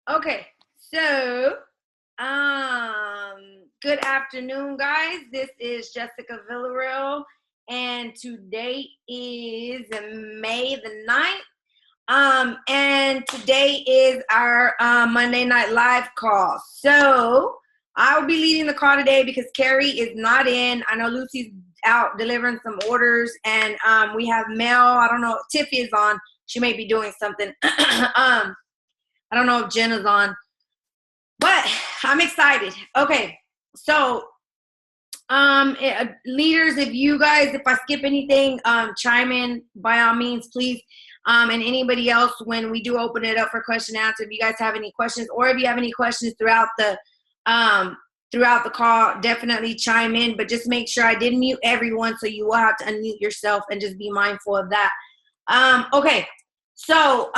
Okay, so good afternoon, guys. This is Jessica Villarreal, and today is May the 9th. And today is our Monday Night Live call. So I'll be leading the call today because Carrie is not in. I know Lucy's out delivering some orders, and we have Mel. I don't know. Tiffy is on. She may be doing something. I don't know if Jenna's on, but I'm excited. Okay, so leaders, if I skip anything, chime in by all means, please. And anybody else, when we do open it up for question and answer, if you guys have any questions, or if you have any questions throughout the call, definitely chime in. But just make sure I didn't mute everyone, so you will have to unmute yourself and just be mindful of that. Okay. So,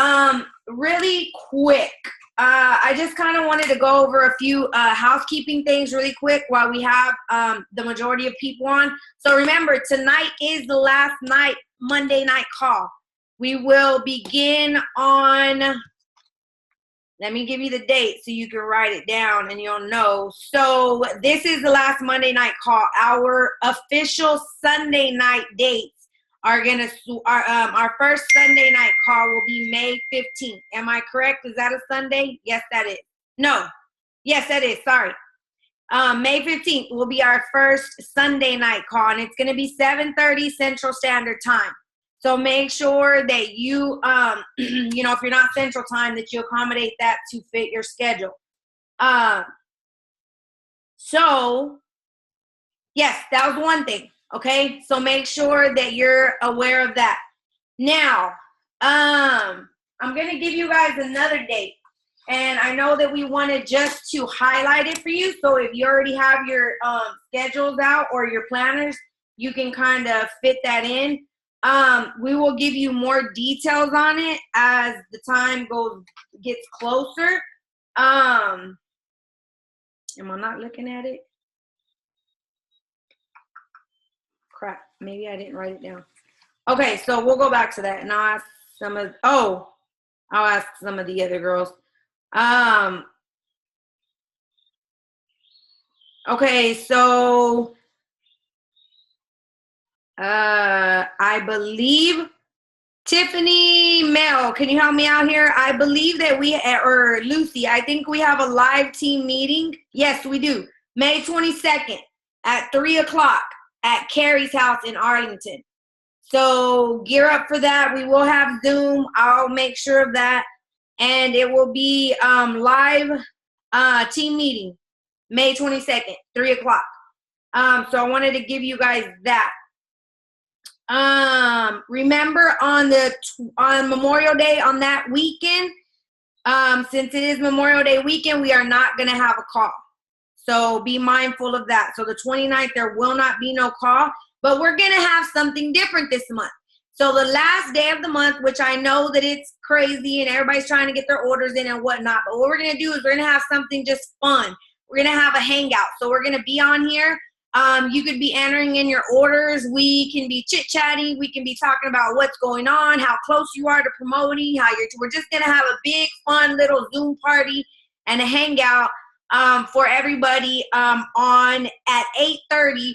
really quick, I just kind of wanted to go over a few housekeeping things really quick while we have the majority of people on. So remember, tonight is the last night, Monday night call. We will begin on, let me give you the date so you can write it down and you'll know. So this is the last Monday night call. Our official Sunday night dates are gonna our first Sunday night call will be May 15th. Am I correct? Is that a Sunday? Yes, that is. No. Yes, that is. Sorry. May 15th will be our first Sunday night call, and it's gonna be 7:30 Central Standard Time. So make sure that you, you know, if you're not Central Time, that you accommodate that to fit your schedule. So yes, that was one thing. Okay, so make sure that you're aware of that. Now, I'm going to give you guys another date. And I know that we wanted just to highlight it for you. So if you already have your schedules out or your planners, you can kind of fit that in. We will give you more details on it as the time gets closer. Am I not looking at it? Crap, maybe I didn't write it down. Okay, so we'll go back to that, and I'll ask some of the other girls. Okay, so I believe Tiffany, Mel, can you help me out here? I believe that or Lucy, I think we have a live team meeting. Yes, we do. May 22nd at 3 o'clock. At Carrie's house in Arlington. So gear up for that. We will have Zoom. I'll make sure of that. And it will be live team meeting, May 22nd, 3 o'clock. So I wanted to give you guys that. Remember on Memorial Day, on that weekend, since it is Memorial Day weekend, we are not going to have a call. So be mindful of that. So the 29th, there will not be no call, but we're going to have something different this month. So the last day of the month, which I know that it's crazy and everybody's trying to get their orders in and whatnot, but what we're going to do is we're going to have something just fun. We're going to have a hangout. So we're going to be on here. You could be entering in your orders. We can be chit-chatting. We can be talking about what's going on, how close you are to promoting, we're just going to have a big, fun little Zoom party and a hangout for everybody on at 8:30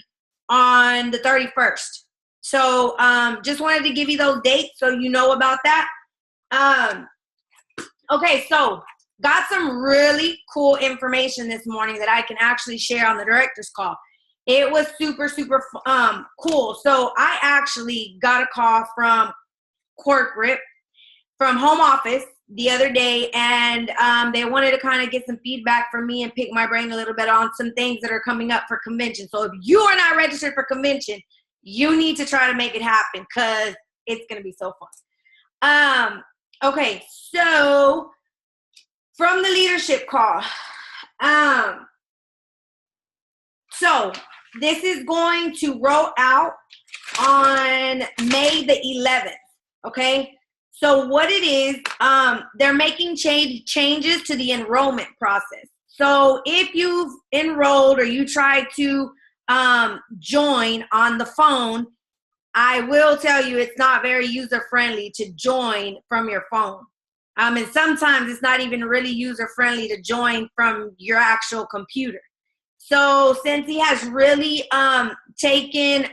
on the 31st. So just wanted to give you those dates so you know about that. Okay, so got some really cool information this morning that I can actually share on the director's call. It was super, super cool. So I actually got a call from corporate, from home office, the other day, and they wanted to kind of get some feedback from me and pick my brain a little bit on some things that are coming up for convention. So if you are not registered for convention, you need to try to make it happen because it's going to be so fun. Okay, so from the leadership call, so this is going to roll out on May the 11th, okay? So what it is, they're making changes to the enrollment process. So if you've enrolled or you try to join on the phone, I will tell you it's not very user-friendly to join from your phone. And sometimes it's not even really user-friendly to join from your actual computer. So Scentsy has really taken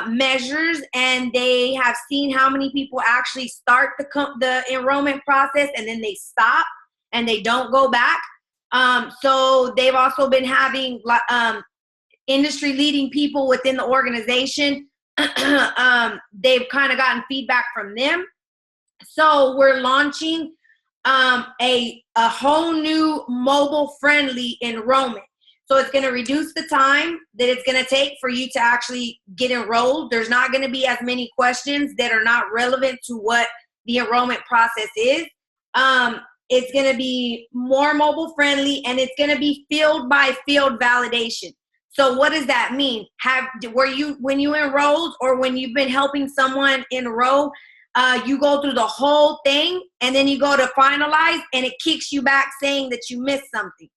measures, and they have seen how many people actually start the enrollment process and then they stop and they don't go back. So they've also been having industry leading people within the organization. They've kind of gotten feedback from them. So we're launching a whole new mobile friendly enrollment. So it's going to reduce the time that it's going to take for you to actually get enrolled. There's not going to be as many questions that are not relevant to what the enrollment process is. It's going to be more mobile friendly, and it's going to be field by field validation. So what does that mean? When you enrolled or when you've been helping someone enroll, you go through the whole thing and then you go to finalize and it kicks you back saying that you missed something.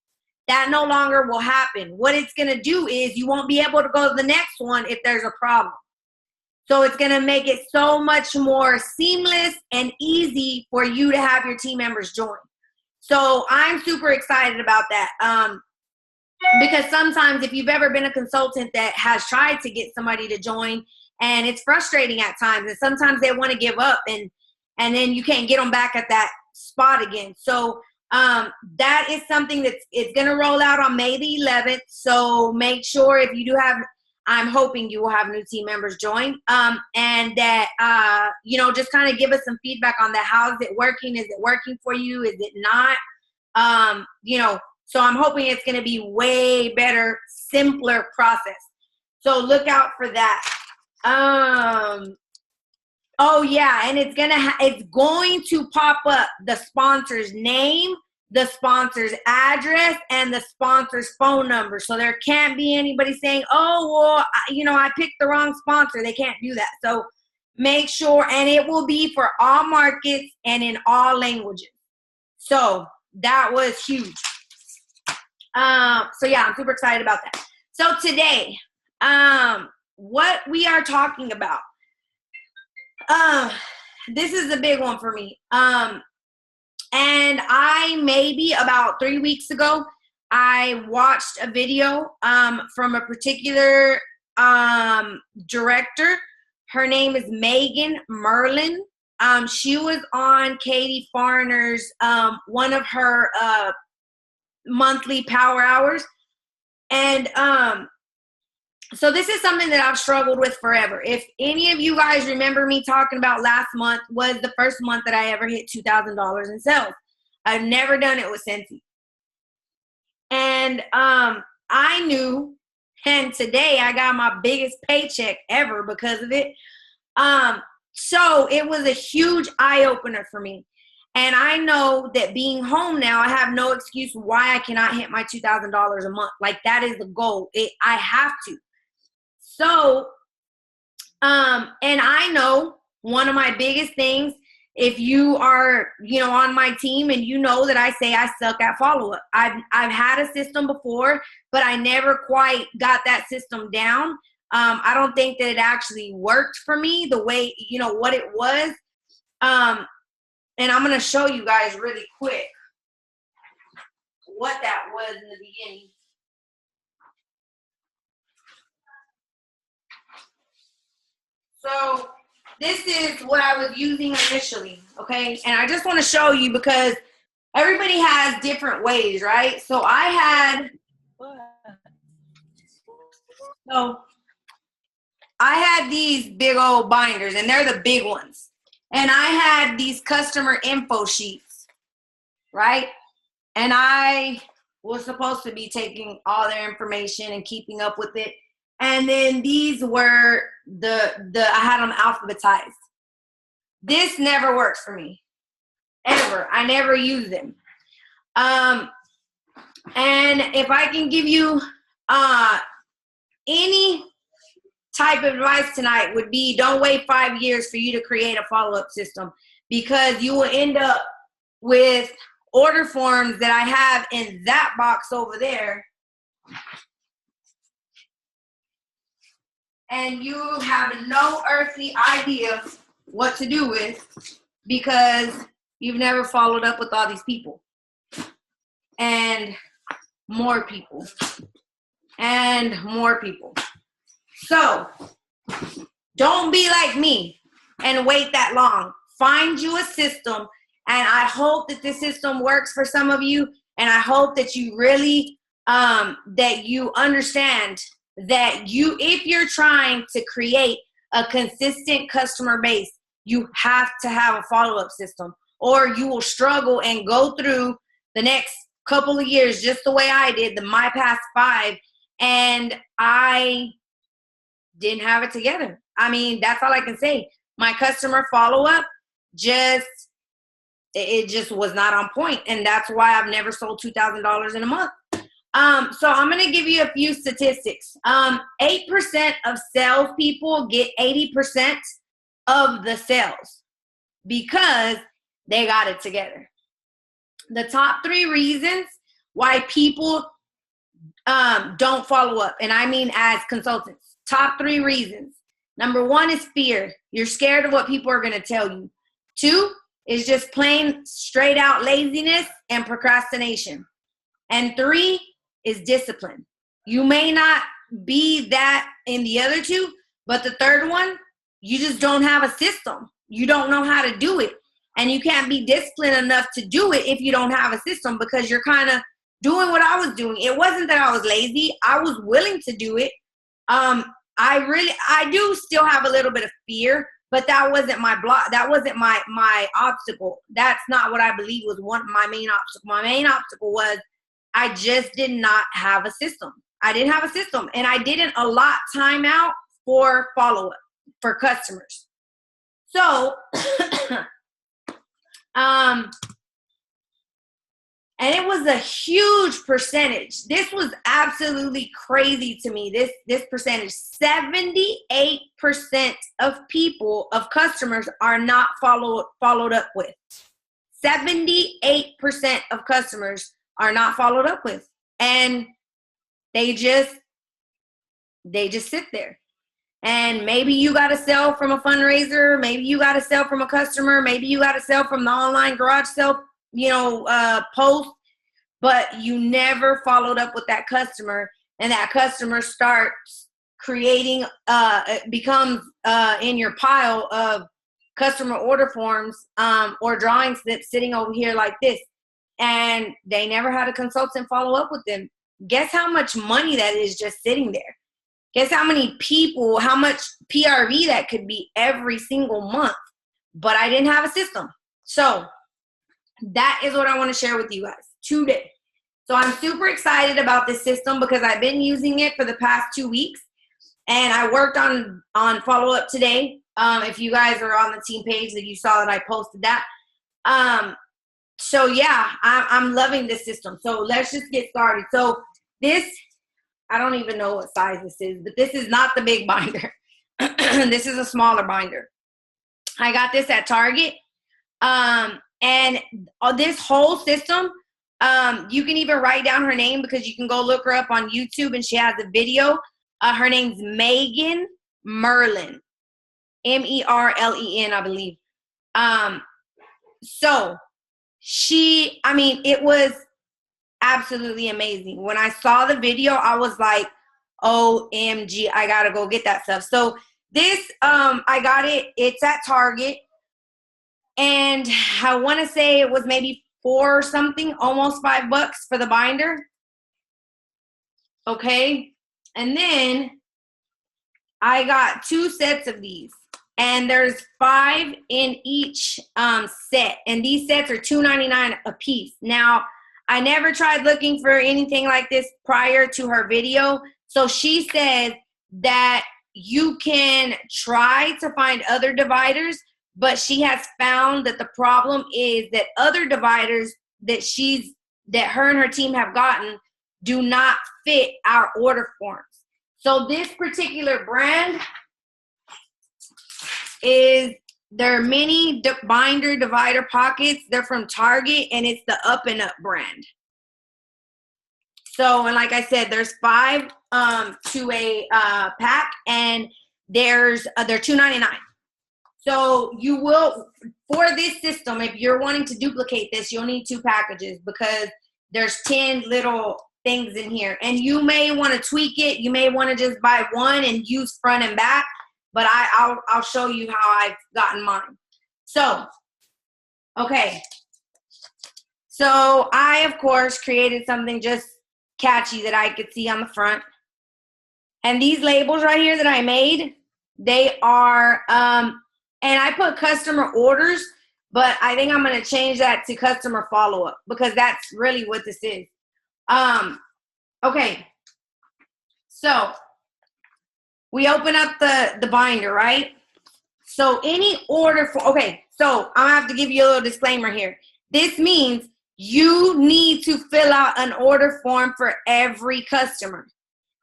That no longer will happen. What it's going to do is you won't be able to go to the next one if there's a problem. So it's going to make it so much more seamless and easy for you to have your team members join. So I'm super excited about that. Because sometimes if you've ever been a consultant that has tried to get somebody to join, and it's frustrating at times, and sometimes they want to give up, and then you can't get them back at that spot again. So that is something it's going to roll out on May the 11th. So make sure if you do have, I'm hoping you will have new team members join, and that, just kind of give us some feedback on that. How is it working? Is it working for you? Is it not? So I'm hoping it's going to be way better, simpler process. So look out for that. Oh yeah, and it's going to pop up the sponsor's name, the sponsor's address, and the sponsor's phone number. So there can't be anybody saying, "Oh, well, I picked the wrong sponsor." They can't do that. So make sure, and it will be for all markets and in all languages. So that was huge. So yeah, I'm super excited about that. So today, what we are talking about, this is a big one for me. And I maybe about 3 weeks ago, I watched a video from a particular director. Her name is Meghan Merlen. She was on Katie Farner's one of her monthly power hours, and so this is something that I've struggled with forever. If any of you guys remember me talking about, last month was the first month that I ever hit $2,000 in sales. I've never done it with Scentsy, and I knew, and today I got my biggest paycheck ever because of it. So it was a huge eye-opener for me. And I know that being home now, I have no excuse why I cannot hit my $2,000 a month. Like, that is the goal. I have to. So, and I know one of my biggest things, if you are, on my team, and you know that I say I suck at follow-up. I've had a system before, but I never quite got that system down. I don't think that it actually worked for me the way, what it was. And I'm going to show you guys really quick what that was in the beginning. So this is what I was using initially, okay? And I just want to show you because everybody has different ways, right? So I had these big old binders, and they're the big ones. And I had these customer info sheets, right? And I was supposed to be taking all their information and keeping up with it. And then these were I had them alphabetized. This never works for me, ever. I never use them. And if I can give you any type of advice tonight, would be don't wait 5 years for you to create a follow-up system, because you will end up with order forms that I have in that box over there, and you have no earthly idea what to do with, because you've never followed up with all these people and more people and more people. So don't be like me and wait that long. Find you a system, and I hope that this system works for some of you, and I hope that you really that you understand that if you're trying to create a consistent customer base, you have to have a follow-up system, or you will struggle and go through the next couple of years just the way I did, my past 5, and I didn't have it together. I mean, that's all I can say. My customer follow-up it just was not on point, and that's why I've never sold $2,000 in a month. So I'm going to give you a few statistics. 8% of salespeople get 80% of the sales because they got it together. The top 3 reasons why people don't follow up, and I mean as consultants, top 3 reasons. Number 1 is fear. You're scared of what people are going to tell you. 2 is just plain straight out laziness and procrastination. And 3 is discipline. You may not be that in the other 2, but the 3rd one, you just don't have a system. You don't know how to do it. And you can't be disciplined enough to do it if you don't have a system, because you're kind of doing what I was doing. It wasn't that I was lazy. I was willing to do it. I do still have a little bit of fear, but that wasn't my block. That wasn't my obstacle. That's not what I believe was my main obstacle. My main obstacle was I just did not have a system. I didn't have a system, and I didn't allot time out for follow-up for customers. So, and it was a huge percentage. This was absolutely crazy to me. This percentage, 78% of customers are not followed up with. 78% of customers are not followed up with, and they just sit there. And maybe you got to sell from a fundraiser, maybe you got to sell from a customer, maybe you got to sell from the online garage sale, post, but you never followed up with that customer, and that customer starts creating, it becomes in your pile of customer order forms or drawings that's sitting over here like this, and they never had a consultant follow up with them. Guess how much money that is just sitting there? Guess how many people, how much PRV that could be every single month? But I didn't have a system. So that is what I want to share with you guys today. So I'm super excited about this system because I've been using it for the past 2 weeks, and I worked on follow-up today. If you guys are on the team page, that you saw that I posted that. So yeah, I'm loving this system. So let's just get started. So this, I don't even know what size this is, but this is not the big binder. This is a smaller binder. I got this at Target. And this whole system, you can even write down her name because you can go look her up on YouTube, and she has a video. Her name's Meghan Merlen. Merlen, I believe. So it was absolutely amazing. When I saw the video, I was like, OMG, I gotta go get that stuff. So this, I got it. It's at Target. And I want to say it was maybe $4 or something, almost $5 for the binder. Okay. And then I got 2 sets of these, and there's 5 in each set. And these sets are $2.99 a piece. Now, I never tried looking for anything like this prior to her video. So she said that you can try to find other dividers, but she has found that the problem is that other dividers that her and her team have gotten do not fit our order forms. So this particular brand is their mini binder divider pockets. They're from Target, and it's the Up and Up brand. So, and like I said, there's 5 to a pack, and they're $2.99. So you will, for this system, if you're wanting to duplicate this, you'll need 2 packages because there's 10 little things in here. And you may want to tweak it. You may want to just buy one and use front and back. But I'll show you how I've gotten mine. So, okay. So I, of course, created something just catchy that I could see on the front. And these labels right here that I made, they are, and I put customer orders, but I think I'm going to change that to customer follow-up because that's really what this is. Okay. So we open up the binder, right? So any order for, okay, so I'm going to have to give you a little disclaimer here. This means you need to fill out an order form for every customer.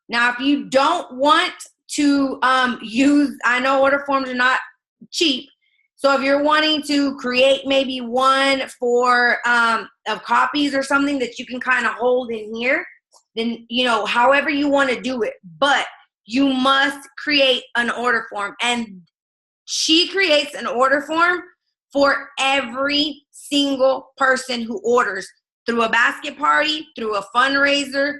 Now, if you don't want to use, I know order forms are not cheap. So if you're wanting to create maybe one for of copies or something that you can kind of hold in here, then, you know, however you want to do it. But you must create an order form. And she creates an order form for every single person who orders through a basket party, through a fundraiser,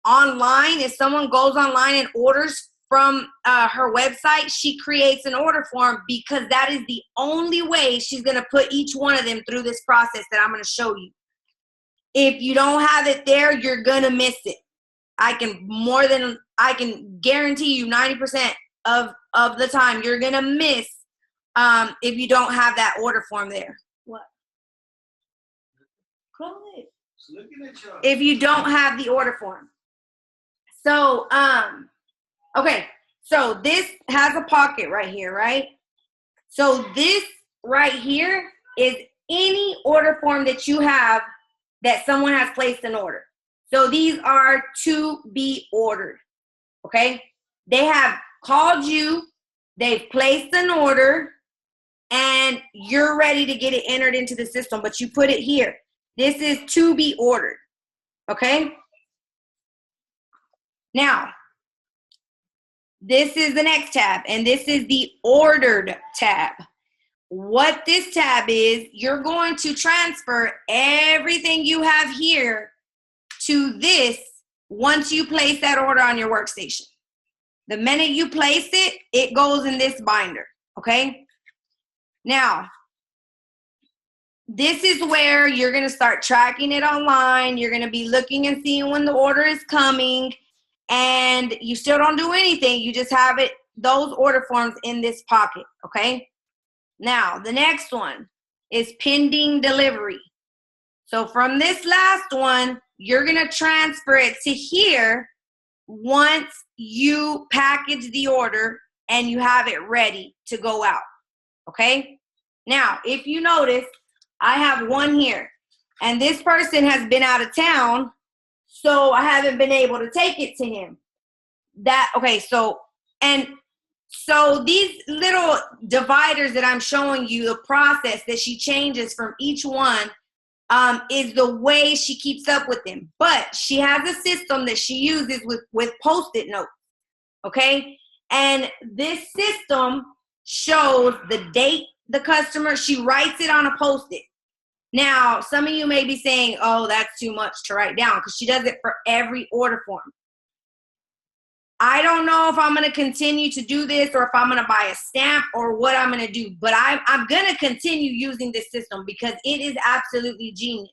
online. If someone goes online and orders from her website, she creates an order form because that is the only way she's going to put each one of them through this process that I'm going to show you. If you don't have it there, you're going to miss it. I can guarantee you 90% of the time you're going to miss if you don't have that order form there. What? Close it. If you don't have the order form. So, okay. So this has a pocket right here, right? So this right here is any order form that you have that someone has placed an order. So these are to be ordered, okay? They have called you, they've placed an order, and you're ready to get it entered into the system, but you put it here. This is to be ordered, okay? Now, this is the next tab, and this is the ordered tab. What this tab is, you're going to transfer everything you have here to this once you place that order on your workstation. The minute you place it, it goes in this binder, okay? Now, this is where you're going to start tracking it online. You're going to be looking and seeing when the order is coming, and you still don't do anything. You just have it, those order forms in this pocket, okay? Now, the next one is pending delivery. So from this last one, you're going to transfer it to here once you package the order and you have it ready to go out, okay? Now, if you notice, I have one here, and this person has been out of town, so I haven't been able to take it to him. Okay, so these little dividers that I'm showing you, the process that she changes from each one, is the way she keeps up with them. But she has a system that she uses with Post-it notes, okay? And this system shows the date the customer, she writes it on a Post-it. Now, some of you may be saying, oh, that's too much to write down, because she does it for every order form. I don't know if I'm going to continue to do this or if I'm going to buy a stamp or what I'm going to do, but I'm going to continue using this system because it is absolutely genius.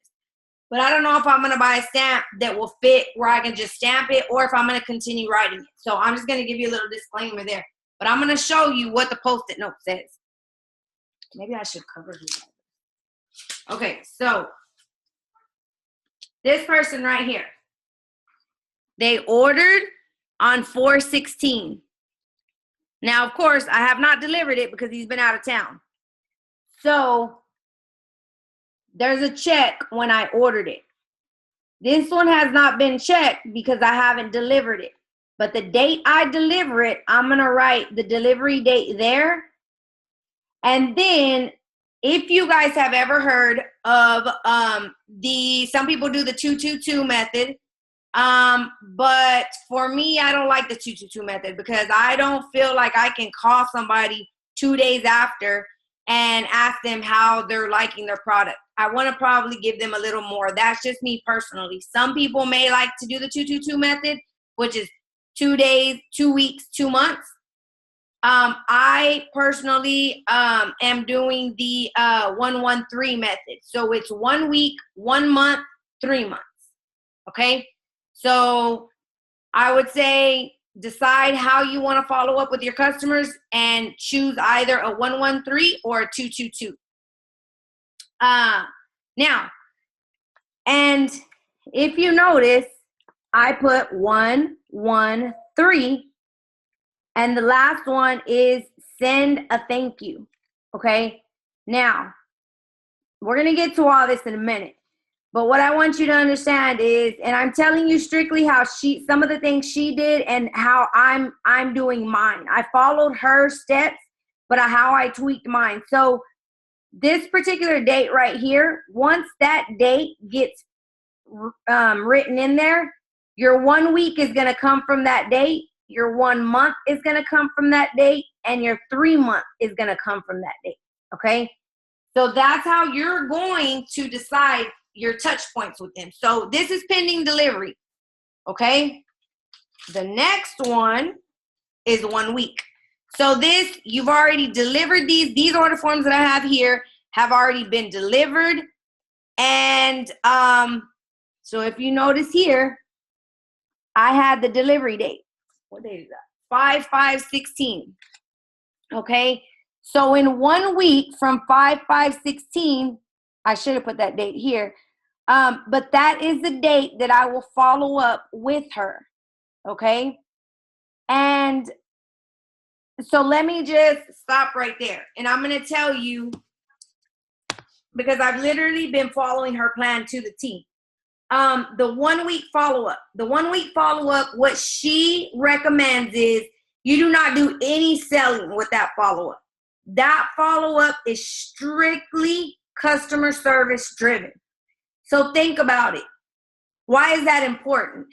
But I don't know if I'm going to buy a stamp that will fit where I can just stamp it or if I'm going to continue writing it. So I'm just going to give you a little disclaimer there. But I'm going to show you what the Post-it note says. Maybe I should cover this. Okay, so this person right here, they ordered on 4/16. Now, of course, I have not delivered it because he's been out of town. So there's a check when I ordered it. This one has not been checked because I haven't delivered it. But the date I deliver it, I'm going to write the delivery date there. And then if you guys have ever heard of some people do the 222 method. But for me, I don't like the 222 method because I don't feel like I can call somebody 2 days after and ask them how they're liking their product. I want to probably give them a little more. That's just me personally. Some people may like to do the 222 method, which is 2 days, 2 weeks, 2 months. I personally am doing the 113 method. So it's 1 week, 1 month, 3 months. Okay? So I would say decide how you want to follow up with your customers and choose either a 113 or a 222. Now, and if you notice, I put 113, and the last one is send a thank you. Okay? Now, we're going to get to all this in a minute. But what I want you to understand is, and I'm telling you strictly how some of the things she did and how I'm doing mine. I followed her steps, but how I tweaked mine. So this particular date right here, once that date gets written in there, your 1 week is going to come from that date, your 1 month is going to come from that date, and your 3 month is going to come from that date. Okay? So that's how you're going to decide your touch points with them. So this is pending delivery. Okay? The next one is 1 week. So this, you've already delivered these order forms that I have here have already been delivered. And so if you notice here, I had the delivery date. What date is that? 5/5/16. Okay? So in 1 week from 5/5/16, I should have put that date here. But that is the date that I will follow up with her. Okay? And so let me just stop right there. And I'm going to tell you, because I've literally been following her plan to the T. The 1 week follow-up. The 1 week follow-up, what she recommends is you do not do any selling with that follow-up. That follow-up is strictly customer service driven. So think about it. Why is that important?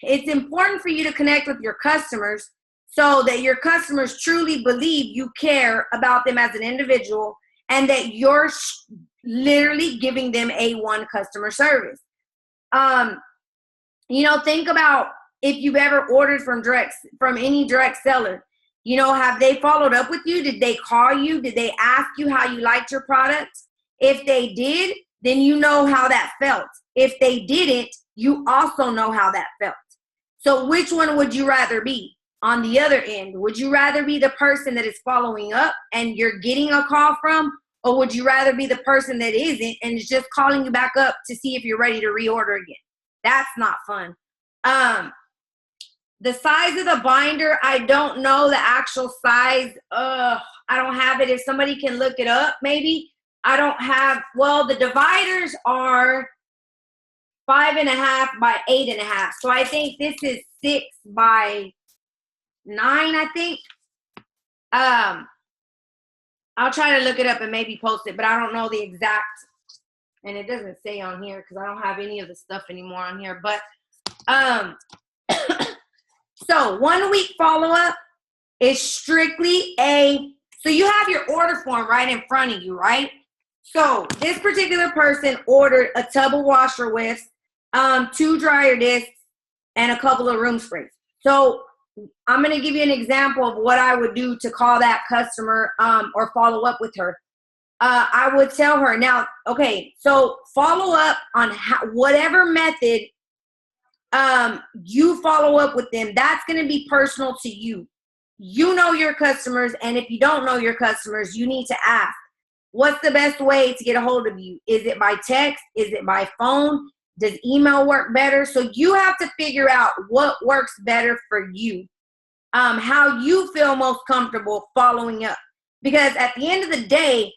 It's important for you to connect with your customers so that your customers truly believe you care about them as an individual and that you're literally giving them A1 customer service. Think about if you've ever ordered from any direct seller. Have they followed up with you? Did they call you? Did they ask you how you liked your product? If they did, then you know how that felt. If they didn't, you also know how that felt. So which one would you rather be on the other end? Would you rather be the person that is following up and you're getting a call from, or would you rather be the person that isn't and is just calling you back up to see if you're ready to reorder again? That's not fun. The size of the binder, I don't know the actual size. I don't have it. If somebody can look it up, maybe. I don't have, the dividers are 5.5 by 8.5. So I think this is 6 by 9, I think. I'll try to look it up and maybe post it, but I don't know the exact, and it doesn't say on here because I don't have any of the stuff anymore on here. But so 1 week follow-up is strictly so you have your order form right in front of you, right? So this particular person ordered a tub of washer whiffs, 2 dryer discs, and a couple of room sprays. So I'm going to give you an example of what I would do to call that customer or follow up with her. I would tell her, now, okay, so follow up on whatever method you follow up with them. That's going to be personal to you. You know your customers, and if you don't know your customers, you need to ask, what's the best way to get a hold of you? Is it by text? Is it by phone? Does email work better? So you have to figure out what works better for you, how you feel most comfortable following up. Because at the end of the day,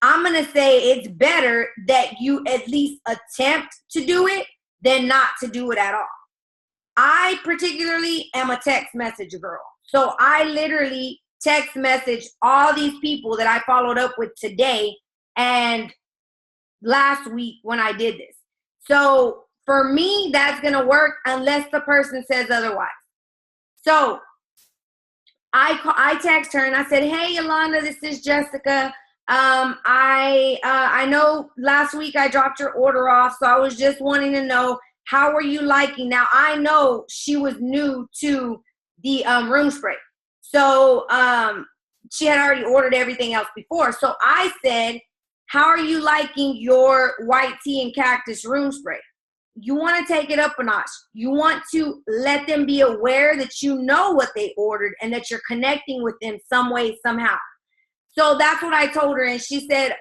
I'm going to say it's better that you at least attempt to do it than not to do it at all. I particularly am a text message girl. So I literally text message all these people that I followed up with today and last week when I did this. So for me, that's going to work unless the person says otherwise. So I text her and I said, hey, Yolanda, this is Jessica. I know last week I dropped your order off, so I was just wanting to know, how are you liking? Now, I know she was new to the room spray. So she had already ordered everything else before. So I said, how are you liking your white tea and cactus room spray? You want to take it up a notch. You want to let them be aware that you know what they ordered and that you're connecting with them some way, somehow. So that's what I told her. And she said,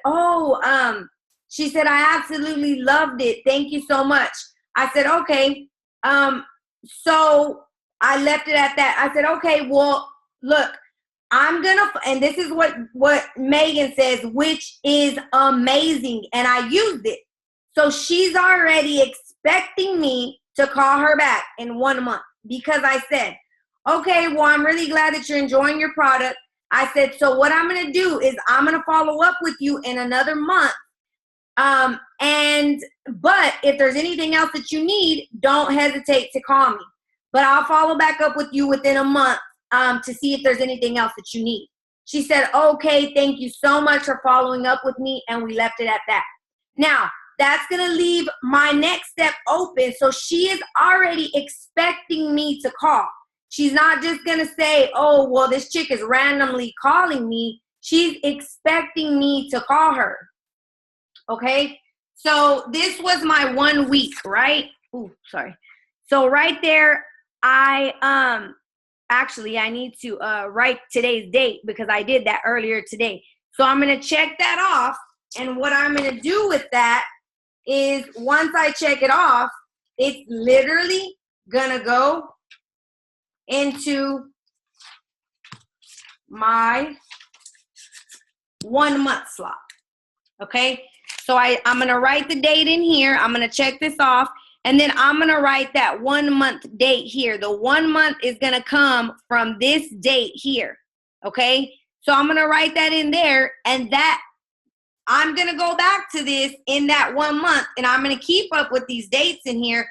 she said, I absolutely loved it. Thank you so much. I said, okay. So I left it at that. I said, okay, well, look, and this is what Meghan says, which is amazing. And I used it. So she's already expecting me to call her back in 1 month, because I said, okay, well, I'm really glad that you're enjoying your product. I said, so what I'm going to do is I'm going to follow up with you in another month. But if there's anything else that you need, don't hesitate to call me. But I'll follow back up with you within a month to see if there's anything else that you need. She said, okay, thank you so much for following up with me. And we left it at that. Now, that's going to leave my next step open. So she is already expecting me to call. She's not just going to say, oh, well, this chick is randomly calling me. She's expecting me to call her. Okay? So this was my 1 week, right? Ooh, sorry. So right there, actually, I need to write today's date because I did that earlier today. So I'm going to check that off. And what I'm going to do with that is once I check it off, it's literally going to go into my 1 month slot. Okay? So I'm going to write the date in here. I'm going to check this off. And then I'm going to write that 1 month date here. The 1 month is going to come from this date here. Okay? So I'm going to write that in there. And that I'm going to go back to this in that 1 month. And I'm going to keep up with these dates in here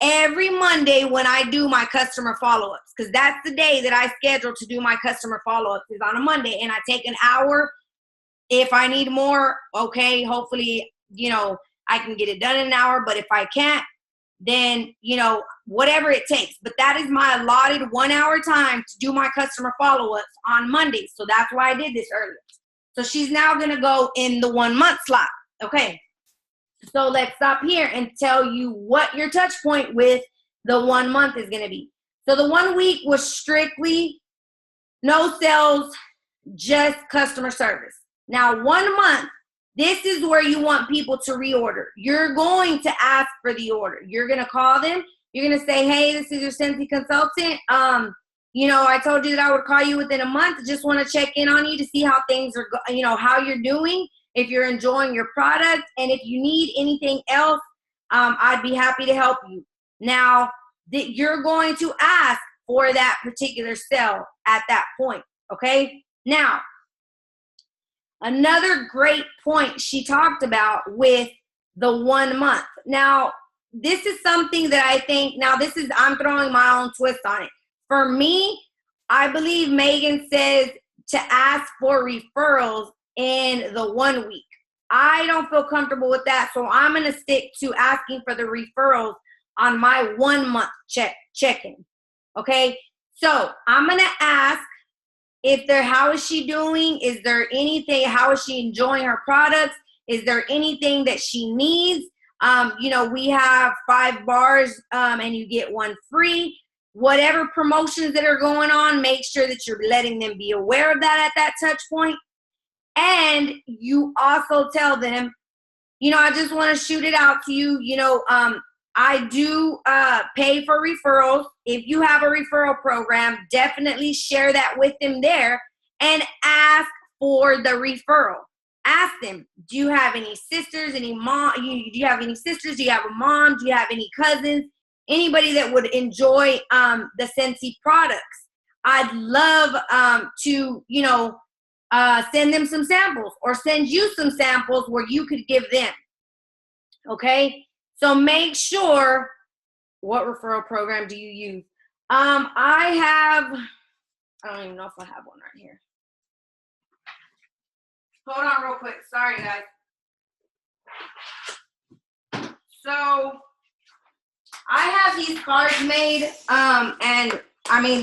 every Monday when I do my customer follow-ups. Because that's the day that I schedule to do my customer follow-ups, is on a Monday. And I take an hour. If I need more, okay, hopefully, I can get it done in an hour. But if I can't, then, whatever it takes. But that is my allotted 1 hour time to do my customer follow-ups on Mondays. So that's why I did this earlier. So she's now going to go in the 1 month slot. Okay. So let's stop here and tell you what your touch point with the 1 month is going to be. So the 1 week was strictly no sales, just customer service. Now 1 month, this is where you want people to reorder. You're going to ask for the order. You're going to call them. You're going to say, hey, this is your Scentsy consultant. I told you that I would call you within a month. Just want to check in on you to see how things are, how you're doing, if you're enjoying your product. And if you need anything else, I'd be happy to help you. Now, that you're going to ask for that particular sale at that point. Okay? Now, another great point she talked about with the 1 month. Now, this is something that I think, I'm throwing my own twist on it. For me, I believe Meghan says to ask for referrals in the 1 week. I don't feel comfortable with that, so I'm going to stick to asking for the referrals on my 1 month check-in. Okay? So I'm going to ask how is she doing? Is there anything, how is she enjoying her products? Is there anything that she needs? We have 5 bars and you get 1 free. Whatever promotions that are going on, make sure that you're letting them be aware of that at that touch point. And you also tell them, I just want to shoot it out to you. I do pay for referrals. If you have a referral program, definitely share that with them there and ask for the referral. Ask them, do you have any sisters, any mom? Do you have any sisters? Do you have a mom? Do you have any cousins? Anybody that would enjoy the Scentsy products? I'd love to, send them some samples or send you some samples where you could give them. Okay? So make sure, what referral program do you use? I have I don't even know if I have one right here. Hold on real quick. Sorry, guys. So I have these cards made, and I mean,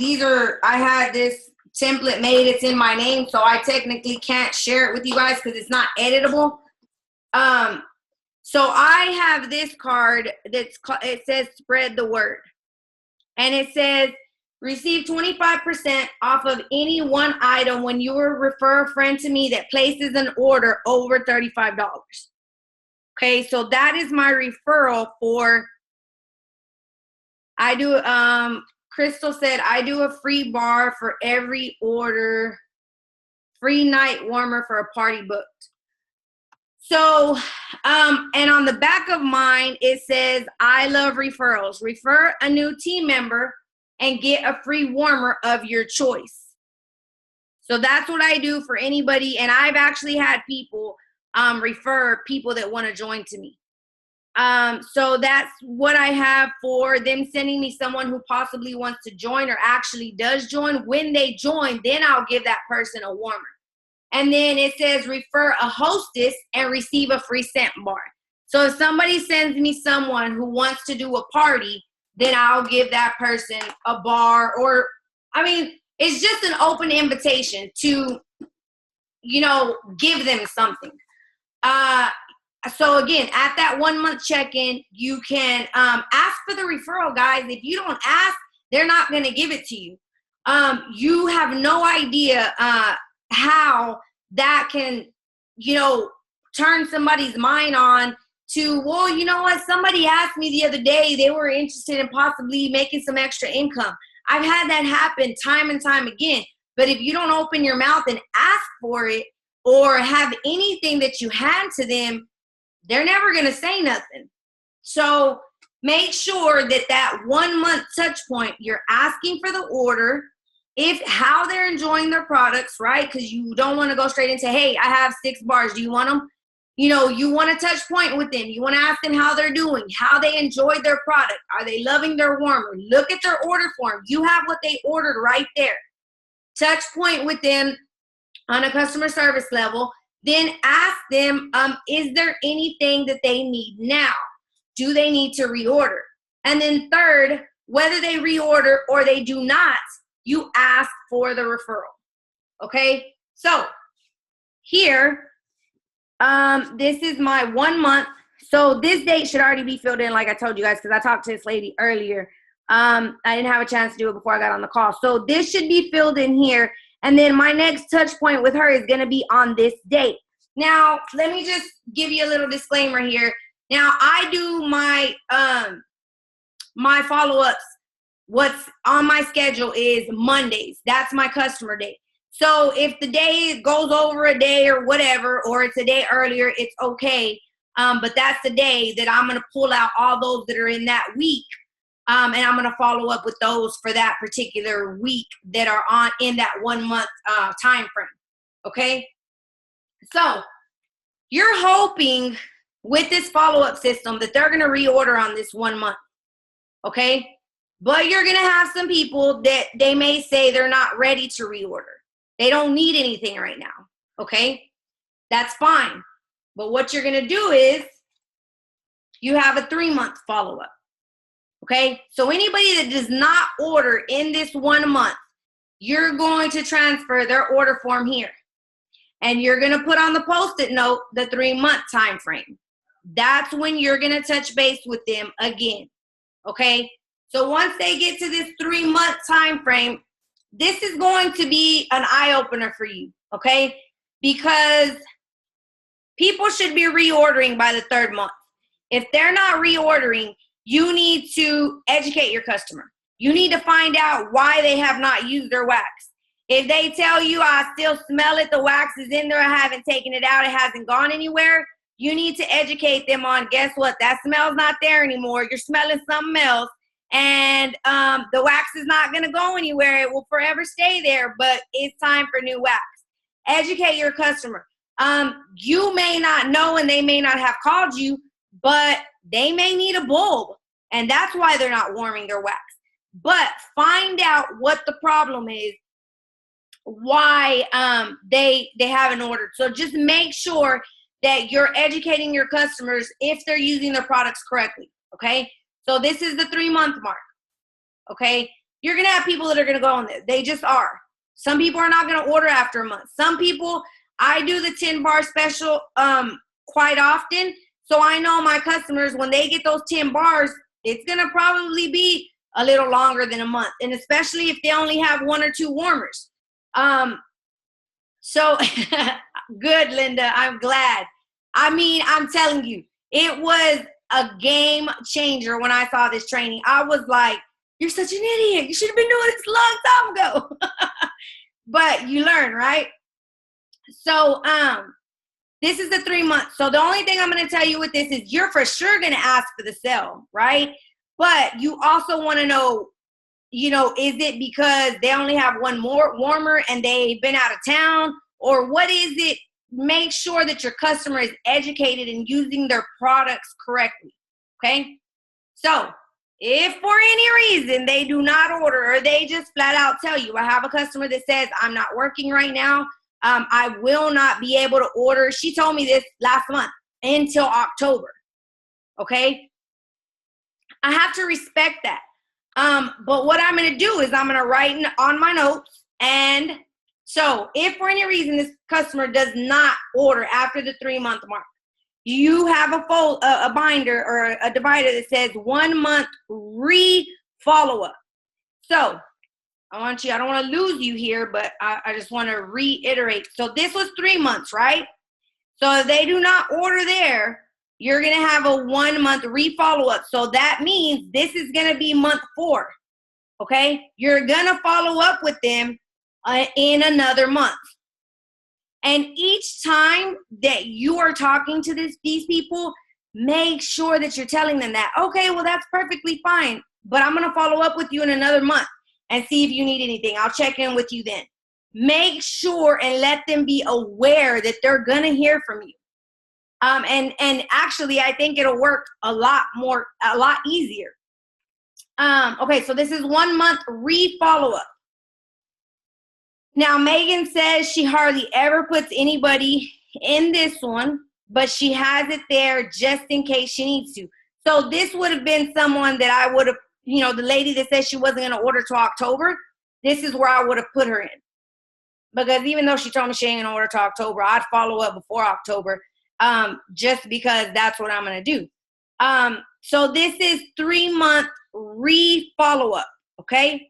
I had this template made. It's in my name, so I technically can't share it with you guys because it's not editable. So I have this card it says spread the word, and it says receive 25% off of any one item when you refer a friend to me that places an order over $35. Okay, so that is my referral for. Crystal said I do a free bar for every order, free night warmer for a party booked. So, and on the back of mine, it says, I love referrals. Refer a new team member and get a free warmer of your choice. So that's what I do for anybody. And I've actually had people refer people that want to join to me. So that's what I have for them sending me someone who possibly wants to join or actually does join. When they join, then I'll give that person a warmer. And then it says refer a hostess and receive a free scent bar. So if somebody sends me someone who wants to do a party, then I'll give that person a bar, or, I mean, it's just an open invitation to, give them something. So again, at that 1 month check-in, you can ask for the referral, guys. If you don't ask, they're not going to give it to you. You have no idea how that can, turn somebody's mind on to, well, you know what? Somebody asked me the other day, they were interested in possibly making some extra income. I've had that happen time and time again. But if you don't open your mouth and ask for it or have anything that you hand to them, they're never going to say nothing. So make sure that 1 month touch point, you're asking for the order, how they're enjoying their products, right? Because you don't want to go straight into, hey, I have 6 bars. Do you want them? You want to touch point with them. You want to ask them how they're doing, how they enjoyed their product. Are they loving their warmer? Look at their order form. You have what they ordered right there. Touch point with them on a customer service level. Then ask them, is there anything that they need now? Do they need to reorder? And then third, whether they reorder or they do not, you ask for the referral. Okay? So here, this is my 1 month. So this date should already be filled in, like I told you guys, because I talked to this lady earlier. I didn't have a chance to do it before I got on the call. So this should be filled in here. And then my next touch point with her is going to be on this date. Now, let me just give you a little disclaimer here. Now, I do my my follow-ups. What's on my schedule is Mondays. That's my customer day. So if the day goes over a day or whatever, or it's a day earlier, it's okay. But that's the day that I'm going to pull out all those that are in that week. And I'm going to follow up with those for that particular week that are in that 1 month time frame. Okay? So you're hoping with this follow-up system that they're going to reorder on this 1 month. Okay? But you're going to have some people that they may say they're not ready to reorder. They don't need anything right now. Okay? That's fine. But what you're going to do is you have a 3 month follow-up. Okay? So anybody that does not order in this 1 month, you're going to transfer their order form here. And you're going to put on the Post-it note the 3 month time frame. That's when you're going to touch base with them again. Okay? So once they get to this 3 month time frame, this is going to be an eye-opener for you. Okay? Because people should be reordering by the 3rd month. If they're not reordering, you need to educate your customer. You need to find out why they have not used their wax. If they tell you, I still smell it, the wax is in there, I haven't taken it out, it hasn't gone anywhere, you need to educate them on, guess what, that smell's not there anymore, you're smelling something else, and the wax is not going to go anywhere, it will forever stay there, but it's time for new wax. Educate your customer. You may not know and they may not have called you, but they may need a bulb, and that's why they're not warming their wax. But find out what the problem is. why they haven't ordered. So just make sure that you're educating your customers if they're using their products correctly, okay? So this is the 3-month mark, okay? You're gonna have people that are gonna go on this. They just are. Some people are not gonna order after a month. Some people, I do the 10 bar special quite often, so I know my customers, when they get those 10 bars, it's gonna probably be a little longer than a month, and especially if they only have 1 or 2 warmers. So good, Linda, I'm glad. I mean, I'm telling you, it was a game changer when I saw this training. I was like, you're such an idiot. You should have been doing this a long time ago. But you learn, right? So this is the 3 months. So the only thing I'm going to tell you with this is you're for sure going to ask for the sale, right? But you also want to know, you know, is it because they only have 1 more warmer and they've been out of town? Or what is it? Make sure that your customer is educated and using their products correctly, okay? So if for any reason they do not order, or they just flat out tell you, I have a customer that says, I'm not working right now, I will not be able to order. She told me this last month until October, okay? I have to respect that. But what I'm going to do is I'm going to write on my notes. And so if for any reason this customer does not order after the 3-month mark, you have a binder or a divider that says 1 month re-follow-up. So I don't want to lose you here, but I just want to reiterate. So this was 3 months, right? So if they do not order there, you're going to have a 1 month re-follow-up. So that means this is going to be month 4, okay? You're going to follow up with them in another month. And each time that you are talking to these people, make sure that you're telling them that, okay, well, that's perfectly fine, but I'm going to follow up with you in another month and see if you need anything. I'll check in with you then. Make sure and let them be aware that they're going to hear from you. And actually, I think it'll work a lot easier. Okay, so this is 1 month re-follow-up. Now, Megan says she hardly ever puts anybody in this one, but she has it there just in case she needs to. So this would have been someone that I would have, you know, the lady that said she wasn't going to order till October, this is where I would have put her in. Because even though she told me she ain't going to order till October, I'd follow up before October, just because that's what I'm going to do. So this is 3-month re-follow-up, okay?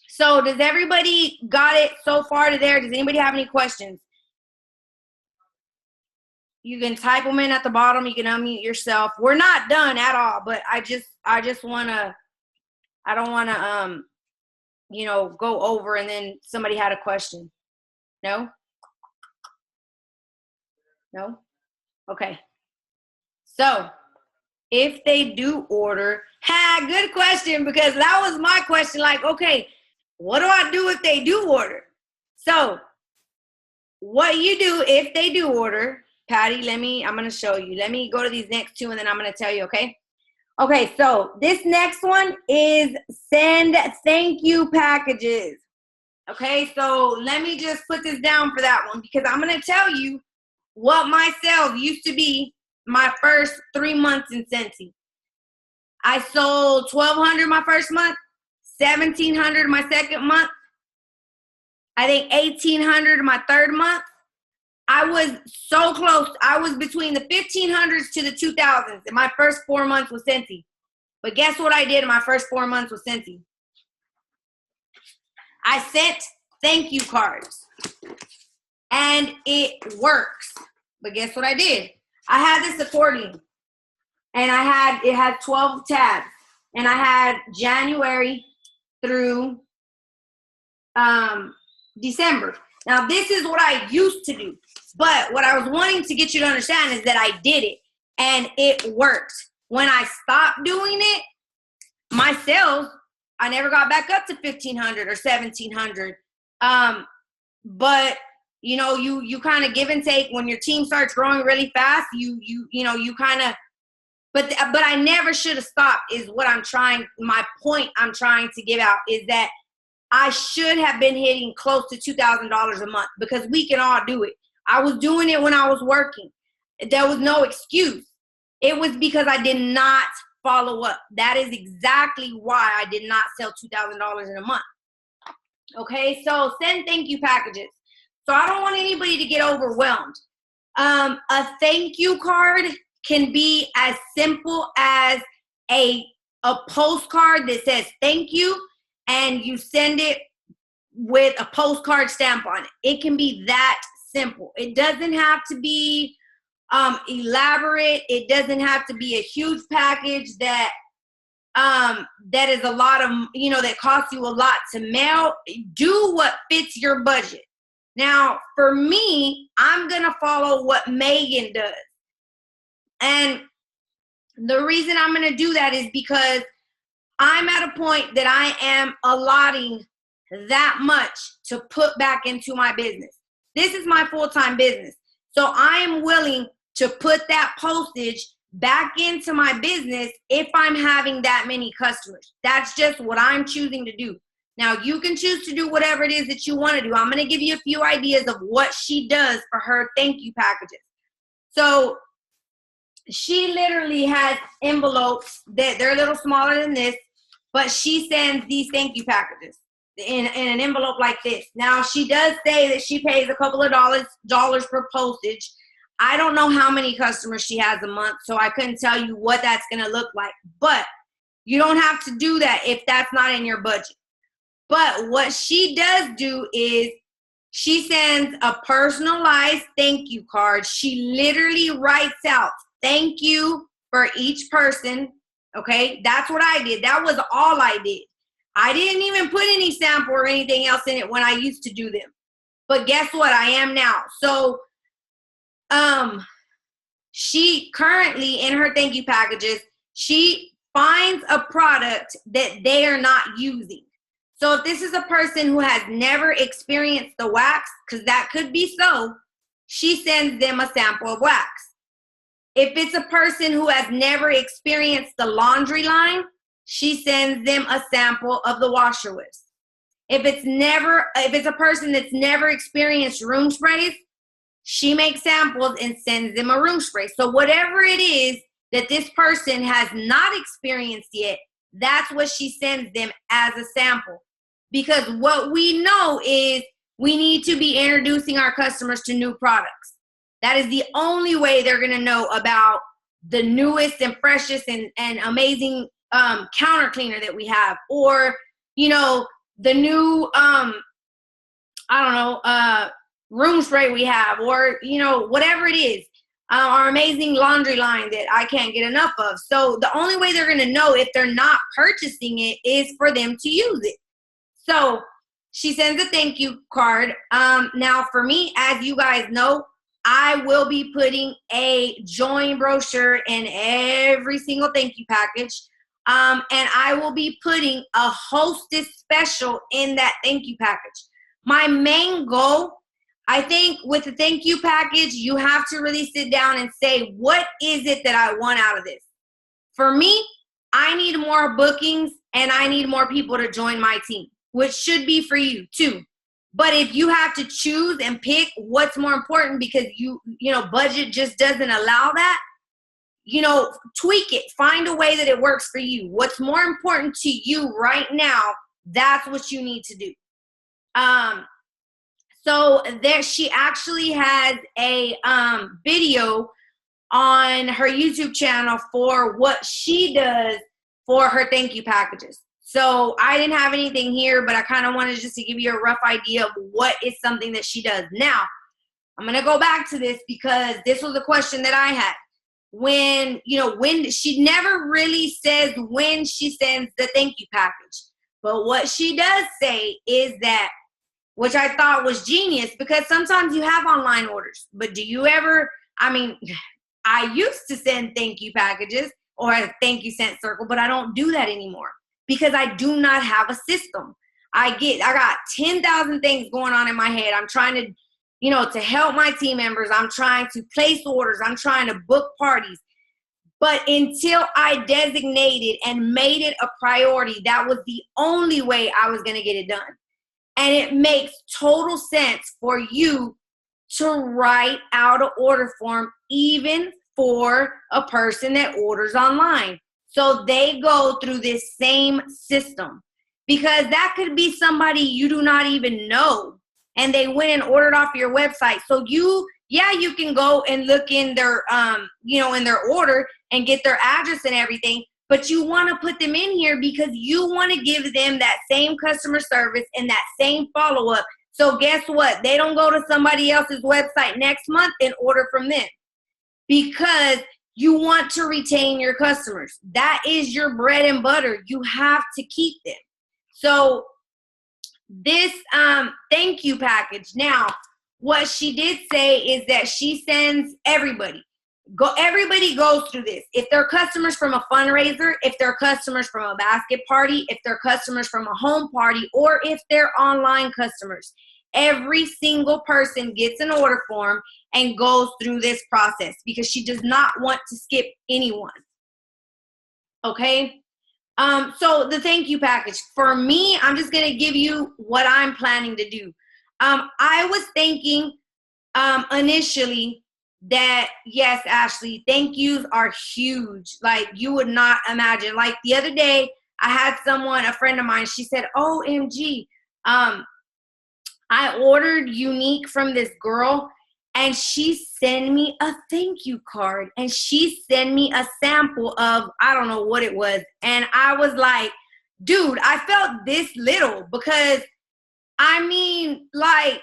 So does everybody got it so far to there? Does anybody have any questions? You can type them in at the bottom. You can unmute yourself. We're not done at all, but I just want to, I don't want to, you know, go over and then somebody had a question. No? No? Okay. So if they do order, good question, because that was my question. Like, okay, what do I do if they do order? So what you do if they do order, Patty, I'm going to show you. Let me go to these next 2 and then I'm going to tell you, okay? Okay, so this next one is send thank you packages. Okay, so let me just put this down for that one because I'm going to tell you what my sales used to be my first 3 months in Scentsy. I sold $1,200 my first month, $1,700 my second month, I think $1,800 my third month. I was so close. I was between the 1,500s to the 2,000s in my first 4 months with Scentsy. But guess what I did in my first 4 months with Scentsy? I sent thank you cards. And it works. But guess what I did? I had this accordion. And it had 12 tabs. And I had January through December. Now, this is what I used to do. But what I was wanting to get you to understand is that I did it. And it worked. When I stopped doing it, my sales, I never got back up to 1,500 or 1,700. But, you know, you kind of give and take. When your team starts growing really fast, you kind of, but I never should have stopped is what my point I'm trying to give out is that I should have been hitting close to $2,000 a month because we can all do it. I was doing it when I was working. There was no excuse. It was because I did not follow up. That is exactly why I did not sell $2,000 in a month. Okay, so send thank you packages. So I don't want anybody to get overwhelmed. A thank you card can be as simple as a postcard that says thank you, and you send it with a postcard stamp on it. It can be that simple. It doesn't have to be elaborate. It doesn't have to be a huge package that is a lot of, that costs you a lot to mail. Do what fits your budget. Now, for me, I'm going to follow what Meghan does. And the reason I'm going to do that is because I'm at a point that I am allotting that much to put back into my business. This is my full-time business. So I am willing to put that postage back into my business if I'm having that many customers. That's just what I'm choosing to do. Now, you can choose to do whatever it is that you want to do. I'm going to give you a few ideas of what she does for her thank you packages. So she literally has envelopes that they're a little smaller than this, but she sends these thank you packages in an envelope like this. Now, she does say that she pays a couple of dollars per postage. I don't know how many customers she has a month, so I couldn't tell you what that's going to look like. But you don't have to do that if that's not in your budget. But what she does do is she sends a personalized thank you card. She literally writes out thank you for each person. Okay, that's what I did. That was all I did. I didn't even put any sample or anything else in it when I used to do them. But guess what? I am now. So she currently, in her thank you packages, she finds a product that they are not using. So if this is a person who has never experienced the wax, because that could be so, she sends them a sample of wax. If it's a person who has never experienced the laundry line, she sends them a sample of the washer whisk. If it's a person that's never experienced room sprays, she makes samples and sends them a room spray. So whatever it is that this person has not experienced yet, that's what she sends them as a sample. Because what we know is we need to be introducing our customers to new products. That is the only way they're going to know about the newest and freshest and amazing counter cleaner that we have. Or, the new, room spray we have. Or, whatever it is. Our amazing laundry line that I can't get enough of. So the only way they're going to know if they're not purchasing it is for them to use it. So she sends a thank you card. Now for me, as you guys know, I will be putting a join brochure in every single thank you package. And I will be putting a hostess special in that thank you package. My main goal, I think with the thank you package, you have to really sit down and say, what is it that I want out of this? For me, I need more bookings and I need more people to join my team, which should be for you too. But if you have to choose and pick what's more important because budget just doesn't allow that, tweak it. Find a way that it works for you. What's more important to you right now, that's what you need to do. So there, she actually has a video on her YouTube channel for what she does for her thank you packages. So I didn't have anything here, but I kind of wanted just to give you a rough idea of what is something that she does. Now, I'm going to go back to this because this was a question that I had. When she never really says when she sends the thank you package. But what she does say is that, which I thought was genius, because sometimes you have online orders, but do you ever, I used to send thank you packages or a thank you scent circle, but I don't do that anymore because I do not have a system. I got 10,000 things going on in my head. I'm trying to, to help my team members. I'm trying to place orders. I'm trying to book parties. But until I designated and made it a priority, that was the only way I was going to get it done. And it makes total sense for you to write out an order form, even for a person that orders online. So they go through this same system, because that could be somebody you do not even know, and they went and ordered off your website. So you can go and look in their, in their order and get their address and everything, but you want to put them in here because you want to give them that same customer service and that same follow-up. So guess what? They don't go to somebody else's website next month and order from them, because you want to retain your customers. That is your bread and butter. You have to keep them. So this thank you package. Now, what she did say is that she sends everybody. Everybody goes through this. If they're customers from a fundraiser, if they're customers from a basket party, if they're customers from a home party, or if they're online customers, every single person gets an order form and goes through this process, because she does not want to skip anyone. Okay? So the thank you package. For me, I'm just going to give you what I'm planning to do. I was thinking initially that, yes, Ashley, thank yous are huge. Like, you would not imagine. Like, the other day, I had a friend of mine, she said, OMG, I ordered Unique from this girl, and she sent me a thank you card, and she sent me a sample of, I don't know what it was. And I was like, dude, I felt this little, because I mean, like,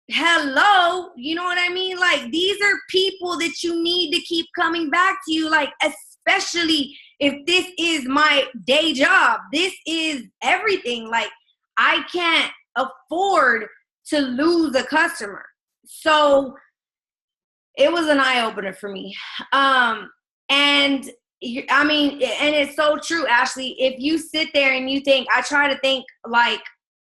hello, you know what I mean? Like, these are people that you need to keep coming back to you, like, especially if this is my day job. This is everything. Like, I can't afford to lose a customer. So it was an eye-opener for me. And I mean, and it's so true, Ashley. If you sit there and you think, I try to think like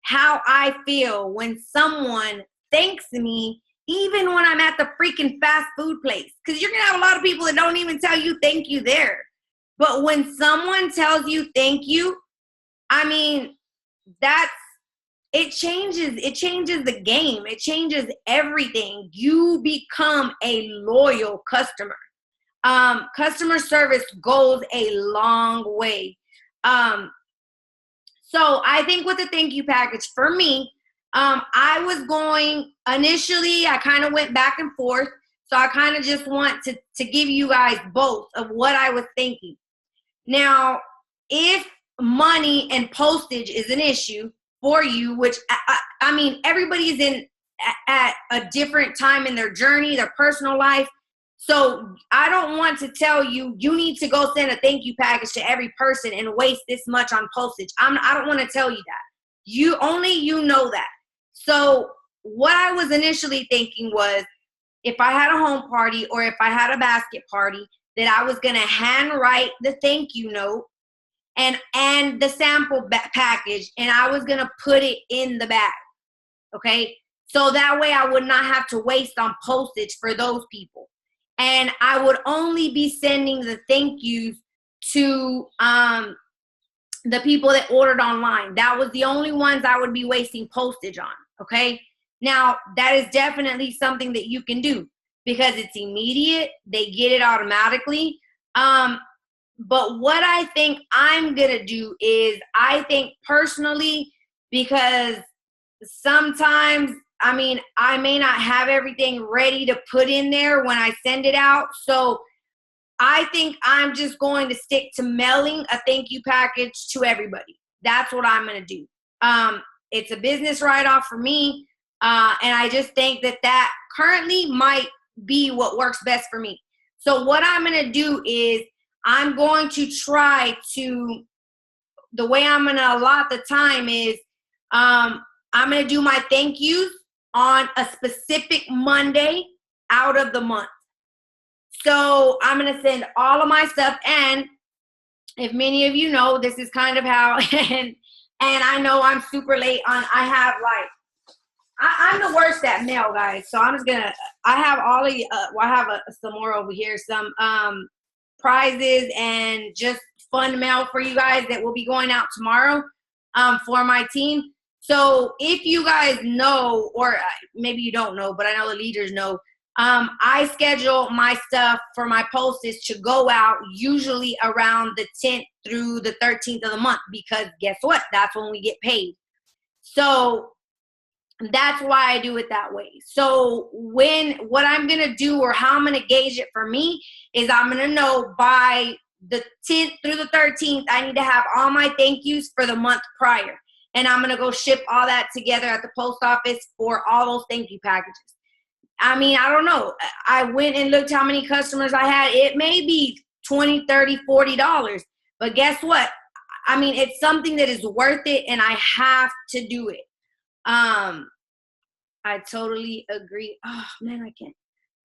how I feel when someone thanks me, even when I'm at the freaking fast food place. Because you're going to have a lot of people that don't even tell you thank you there. But when someone tells you thank you, I mean, it changes the game. It changes everything. You become a loyal customer. Customer service goes a long way. So I think with the thank you package, for me, I was going, initially, I kind of went back and forth. So I kind of just want to give you guys both of what I was thinking. Now, if money and postage is an issue for you, which I mean, everybody's at a different time in their journey, their personal life. So I don't want to tell you, you need to go send a thank you package to every person and waste this much on postage. I don't want to tell you that. You know that. So what I was initially thinking was, if I had a home party or if I had a basket party, that I was going to handwrite the thank you note and the sample package, and I was going to put it in the bag. Okay? So that way I would not have to waste on postage for those people. And I would only be sending the thank yous to the people that ordered online. That was the only ones I would be wasting postage on. Okay? Now, that is definitely something that you can do because it's immediate. They get it automatically. But what I think I'm going to do is, I think personally, because sometimes, I mean, I may not have everything ready to put in there when I send it out. So I think I'm just going to stick to mailing a thank you package to everybody. That's what I'm going to do. It's a business write-off for me. And I just think that currently might be what works best for me. So what I'm going to do is, I'm going to try to, the way I'm going to allot the time is, I'm going to do my thank yous on a specific Monday out of the month. So I'm going to send all of my stuff. And if many of you know, this is kind of how, and I know I'm super late on, I have like, I'm the worst at mail, guys. So I'm just going to, I have all of, I have some more over here. Some, prizes and just fun mail for you guys that will be going out tomorrow for my team. So if you guys know, or maybe you don't know, but I know the leaders know, I schedule my stuff for my postage to go out usually around the 10th through the 13th of the month, because guess what? That's when we get paid. So that's why I do it that way. So what I'm going to do, or how I'm going to gauge it for me, is I'm going to know by the 10th through the 13th, I need to have all my thank yous for the month prior. And I'm going to go ship all that together at the post office for all those thank you packages. I mean, I don't know. I went and looked how many customers I had. It may be $20, $30, $40. But guess what? I mean, it's something that is worth it, and I have to do it. I totally agree. Oh, man, I can't.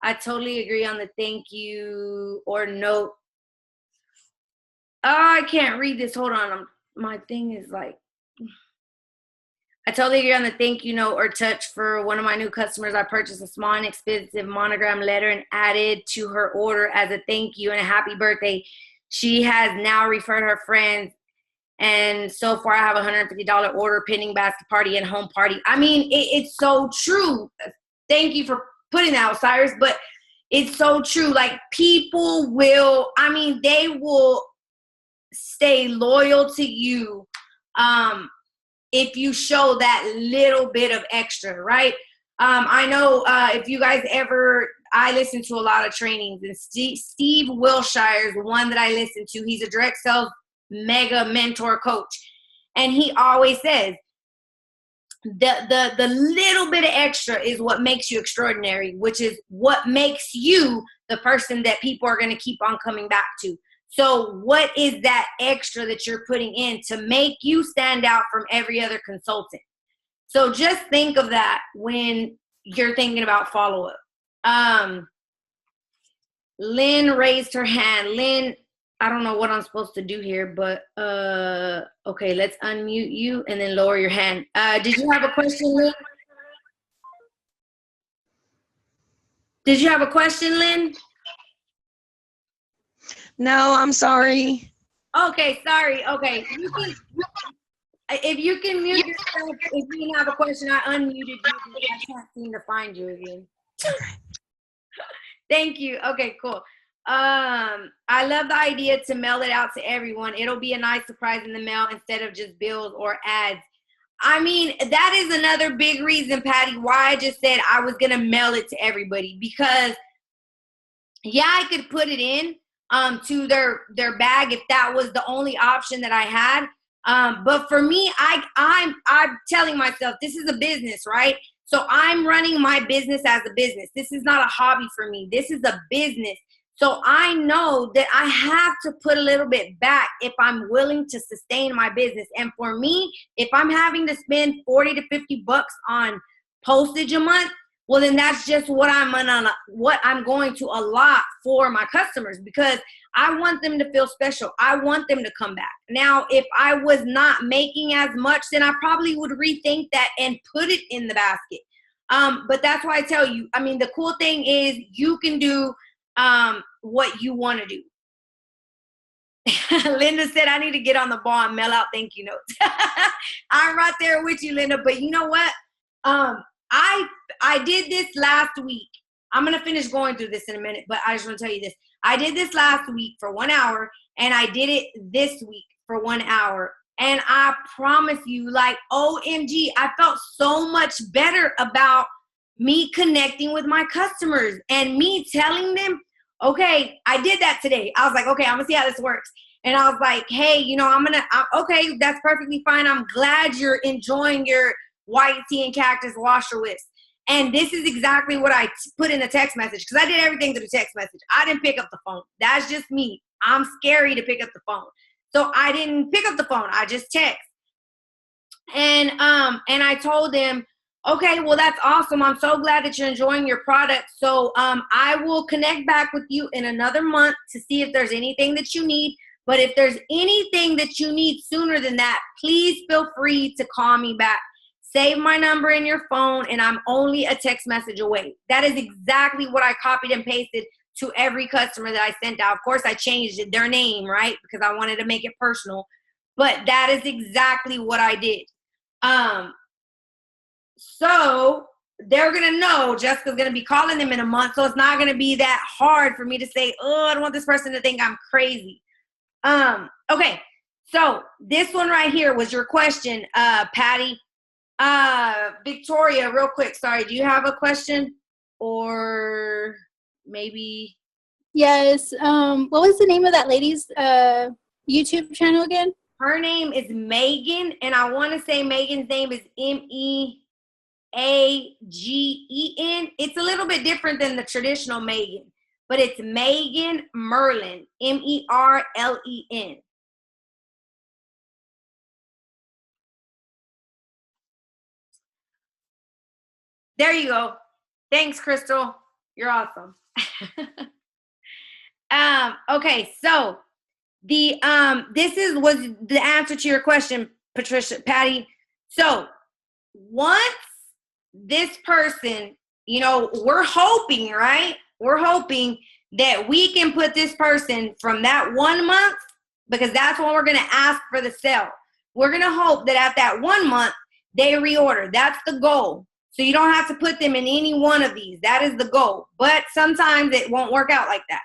I totally agree on the thank you or note. Oh, I can't read this. Hold on. My thing is like, I totally agree on the thank you note or touch. For one of my new customers, I purchased a small and expensive monogram letter and added to her order as a thank you and a happy birthday. She has now referred her friends, and so far I have a $150 order pending basket party and home party. I mean, it's so true. Thank you for putting that out, Cyrus, but it's so true. Like, people will, I mean, they will stay loyal to you if you show that little bit of extra, right? I know if you guys ever, I listen to a lot of trainings, and Steve Wilshire is one that I listen to. He's a direct sales mega mentor coach. And he always says, the little bit of extra is what makes you extraordinary, which is what makes you the person that people are going to keep on coming back to. So what is that extra that you're putting in to make you stand out from every other consultant? So just think of that when you're thinking about follow-up. Lynn raised her hand. Lynn, I don't know what I'm supposed to do here, but okay, let's unmute you and then lower your hand. Did you have a question, Lynn? Did you have a question, Lynn? No, I'm sorry. Okay, sorry. Okay. If you can mute yourself, if you can have a question, I unmuted you. I can't seem to find you again. Thank you. Okay, cool. I love the idea to mail it out to everyone. It'll be a nice surprise in the mail instead of just bills or ads. I mean, that is another big reason, Patty, why I just said I was going to mail it to everybody. Because, yeah, I could put it in to their bag if that was the only option that I had. But for me, I'm telling myself, this is a business, right? So I'm running my business as a business. This is not a hobby for me. This is a business. So I know that I have to put a little bit back if I'm willing to sustain my business. And for me, if I'm having to spend 40 to 50 bucks on postage a month, well, then that's just what I'm going to allot for my customers, because I want them to feel special. I want them to come back. Now, if I was not making as much, then I probably would rethink that and put it in the basket. But that's why I tell you, I mean, the cool thing is you can do what you want to do. Linda said, I need to get on the ball and mail out thank you notes. I'm right there with you, Linda. But you know what? I did this last week. I'm going to finish going through this in a minute, but I just want to tell you this. I did this last week for 1 hour, and I did it this week for 1 hour. And I promise you, like, OMG, I felt so much better about me connecting with my customers and me telling them, okay, I did that today. I was like, okay, I'm going to see how this works. And I was like, hey, you know, okay, that's perfectly fine. I'm glad you're enjoying your white tea and cactus washer whisk. And this is exactly what I put in the text message, because I did everything through the text message. I didn't pick up the phone. That's just me. I'm scary to pick up the phone. So I didn't pick up the phone. I just text. And I told them, okay, well, that's awesome. I'm so glad that you're enjoying your product. So I will connect back with you in another month to see if there's anything that you need. But if there's anything that you need sooner than that, please feel free to call me back. Save my number in your phone, and I'm only a text message away. That is exactly what I copied and pasted to every customer that I sent out. Of course, I changed their name, right? Because I wanted to make it personal. But that is exactly what I did. So they're going to know Jessica's going to be calling them in a month. So it's not going to be that hard for me to say, oh, I don't want this person to think I'm crazy. Okay. So this one right here was your question, Patty. Victoria, real quick. Sorry. Do you have a question or maybe? Yes. What was the name of that lady's YouTube channel again? Her name is Meghan, and I want to say Megan's name is Meagen. It's a little bit different than the traditional Meghan, but it's Meghan Merlen, Merlen. There you go. Thanks, Crystal. You're awesome. Okay, so the was the answer to your question, Patty. So once this person, we're hoping, right? We're hoping that we can put this person from that 1 month, because that's when we're going to ask for the sale. We're going to hope that at that 1 month, they reorder. That's the goal. So you don't have to put them in any one of these. That is the goal. But sometimes it won't work out like that.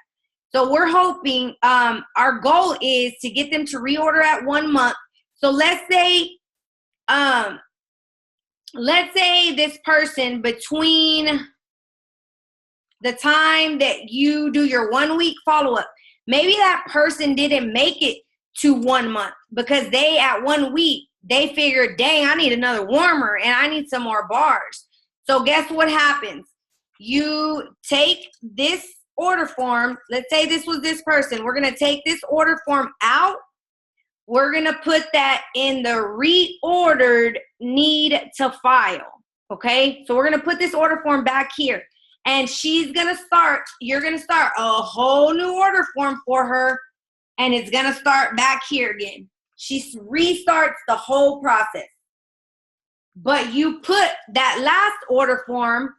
So we're hoping, our goal is to get them to reorder at 1 month. So let's say this person, between the time that you do your 1 week follow-up, maybe that person didn't make it to 1 month because they, at 1 week, they figured, dang, I need another warmer and I need some more bars. So guess what happens? You take this order form. Let's say this was this person. We're going to take this order form out. We're going to put that in the reordered need to file. Okay? So we're going to put this order form back here. And you're going to start a whole new order form for her. And it's going to start back here again. She restarts the whole process. But you put that last order form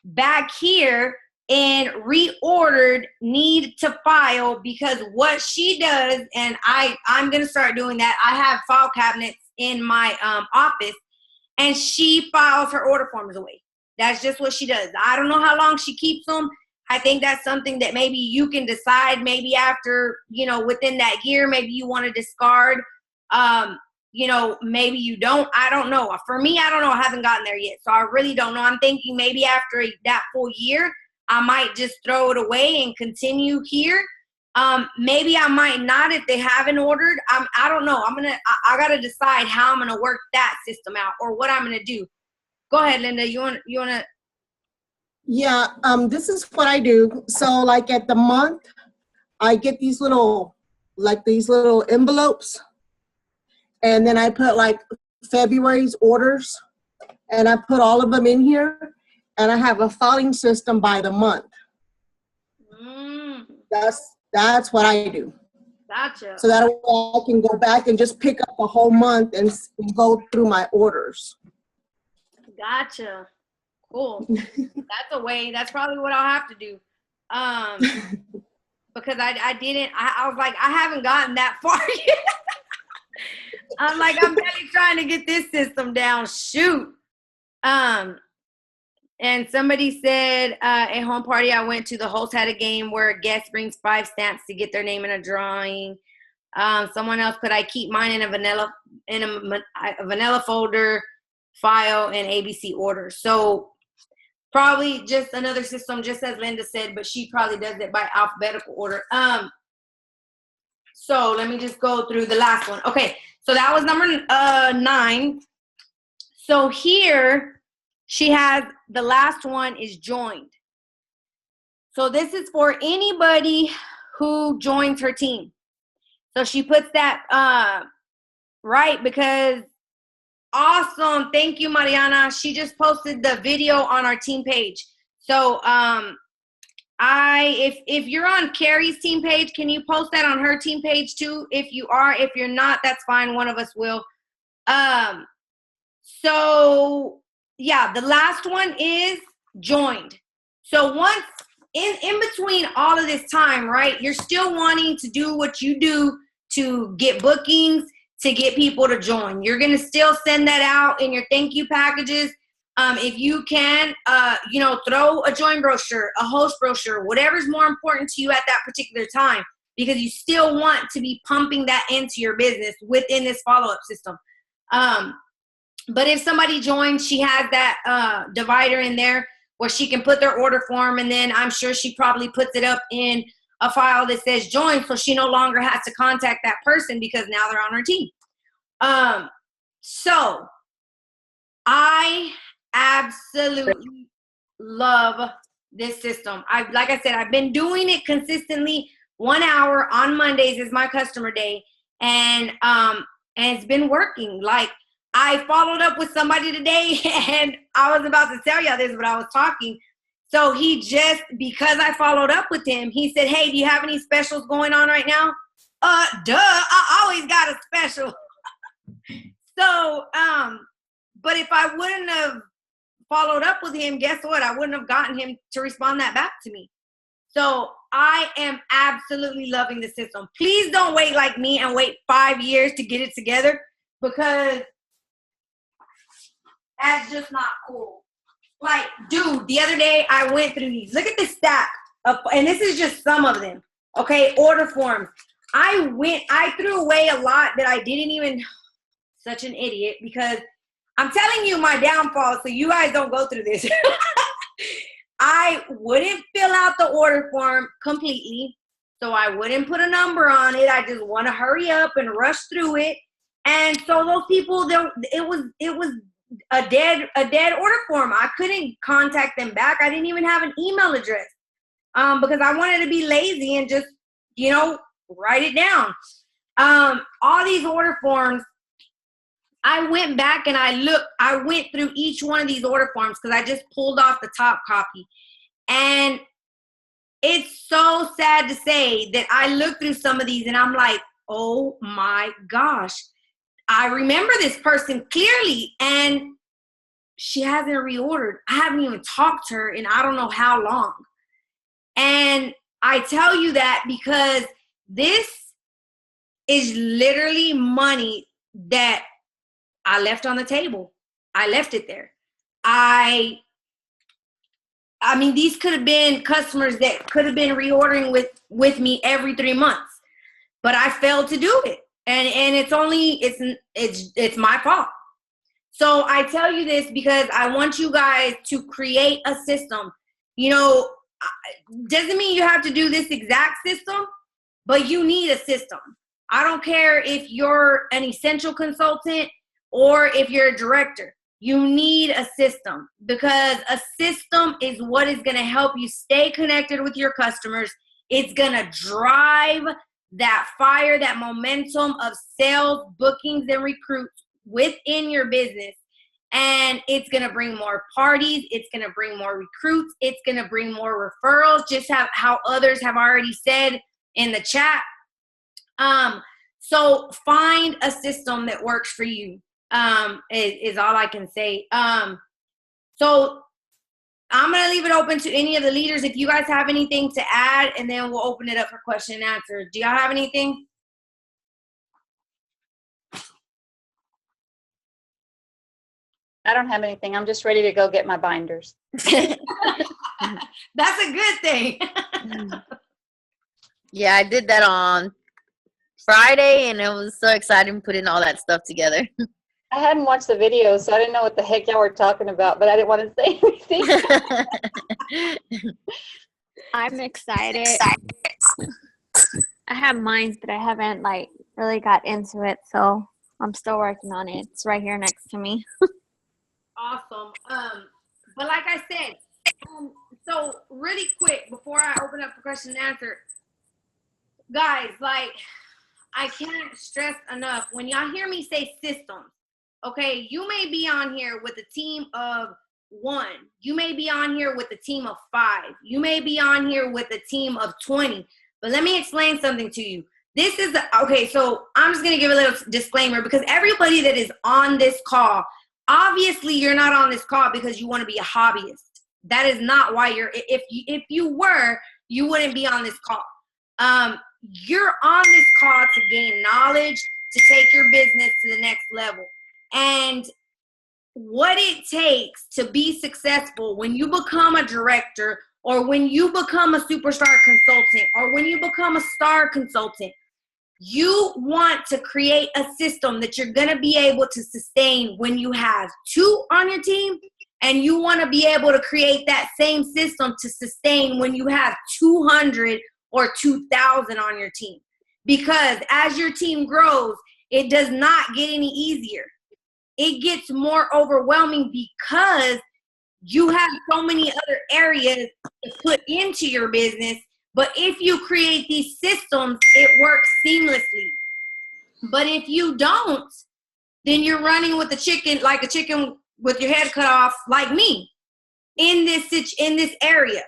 back here in reordered need to file, because what she does, and I'm going to start doing that. I have file cabinets in my office, and she files her order forms away. That's just what she does. I don't know how long she keeps them. I think that's something that maybe you can decide, maybe after, within that year, maybe you want to discard. Maybe you don't. I don't know. For me, I don't know. I haven't gotten there yet. So I really don't know. I'm thinking maybe after that full year, I might just throw it away and continue here. Maybe I might not if they haven't ordered. I don't know. I got to decide how I'm going to work that system out or what I'm going to do. Go ahead, Linda. You want to? Yeah. This is what I do. So like at the month, I get these little envelopes. And then I put like February's orders, and I put all of them in here, and I have a filing system by the month. That's what I do. Gotcha. So that I can go back and just pick up the whole month and go through my orders. Gotcha. Cool. That's probably what I'll have to do. Because I was like, I haven't gotten that far yet. I'm like, I'm really trying to get this system down. Shoot. And somebody said, at home party I went to, the host had a game where a guest brings 5 stamps to get their name in a drawing. Someone else put, I keep mine in a vanilla folder, file, and ABC order. So probably just another system, just as Linda said, but she probably does it by alphabetical order. So let me just go through the last one. Okay, so that was number 9. So here she has, the last one is joined. So this is for anybody who joins her team. So she puts that right, because awesome. Thank you, Mariana. She just posted the video on our team page. So if you're on Carrie's team page, can you post that on her team page too? If you are, if you're not, that's fine. One of us will. So yeah, the last one is joined. So once in between all of this time, right, you're still wanting to do what you do to get bookings, to get people to join. You're going to still send that out in your thank you packages. If you can, throw a join brochure, a host brochure, whatever's more important to you at that particular time, because you still want to be pumping that into your business within this follow-up system. But if somebody joins, she has that divider in there where she can put their order form, and then I'm sure she probably puts it up in a file that says join, so she no longer has to contact that person because now they're on her team. So I absolutely love this system. Like I said, I've been doing it consistently. 1 hour on Mondays is my customer day, and it's been working. Like, I followed up with somebody today, and I was about to tell y'all this, but I was talking. So he just, because I followed up with him, he said, hey, do you have any specials going on right now? I always got a special. So, but if I wouldn't have followed up with him, guess what? I wouldn't have gotten him to respond that back to me. So I am absolutely loving the system. Please don't wait like me and wait 5 years to get it together, because that's just not cool. Like, dude, the other day I went through these. Look at this stack and this is just some of them. Okay, order forms. I threw away a lot that I didn't even, such an idiot, because I'm telling you my downfall so you guys don't go through this. I wouldn't fill out the order form completely, so I wouldn't put a number on it. I just want to hurry up and rush through it. And so those people, it was a dead order form. I couldn't contact them back. I didn't even have an email address because I wanted to be lazy and just, write it down. All these order forms, I went back and I went through each one of these order forms because I just pulled off the top copy. And it's so sad to say that I looked through some of these and I'm like, oh my gosh, I remember this person clearly and she hasn't reordered. I haven't even talked to her in I don't know how long. And I tell you that because this is literally money that I left on the table. I left it there. I mean, these could have been customers that could have been reordering with me every 3 months, but I failed to do it. And it's my fault. So I tell you this because I want you guys to create a system. Doesn't mean you have to do this exact system, but you need a system. I don't care if you're an essential consultant or if you're a director. You need a system because a system is what is going to help you stay connected with your customers. It's going to drive that fire, that momentum of sales, bookings, and recruits within your business. And it's going to bring more parties. It's going to bring more recruits. It's going to bring more referrals, just how others have already said in the chat. So find a system that works for you, is all I can say. So I'm going to leave it open to any of the leaders if you guys have anything to add, and then we'll open it up for question and answer. Do y'all have anything? I don't have anything. I'm just ready to go get my binders. That's a good thing. Yeah, I did that on Friday, and it was so exciting putting all that stuff together. I hadn't watched the video, so I didn't know what the heck y'all were talking about, but I didn't want to say anything. I'm excited. I have mine, but I haven't really got into it, so I'm still working on it. It's right here next to me. Awesome. But like I said, so really quick before I open up for question and answer, guys, I can't stress enough when y'all hear me say systems. Okay, you may be on here with a team of 1. You may be on here with a team of 5. You may be on here with a team of 20. But let me explain something to you. This is okay. So I'm just gonna give a little disclaimer because everybody that is on this call. Obviously, you're not on this call because you want to be a hobbyist. That is not why if you were, you wouldn't be on this call. You're on this call to gain knowledge, to take your business to the next level. And what it takes to be successful when you become a director, or when you become a superstar consultant, or when you become a star consultant, you want to create a system that you're going to be able to sustain when you have 2 on your team, and you want to be able to create that same system to sustain when you have 200 or 2,000 on your team. Because as your team grows, it does not get any easier. It gets more overwhelming because you have so many other areas to put into your business. But if you create these systems, it works seamlessly. But if you don't, then you're running with a chicken with your head cut off, like me, in this area.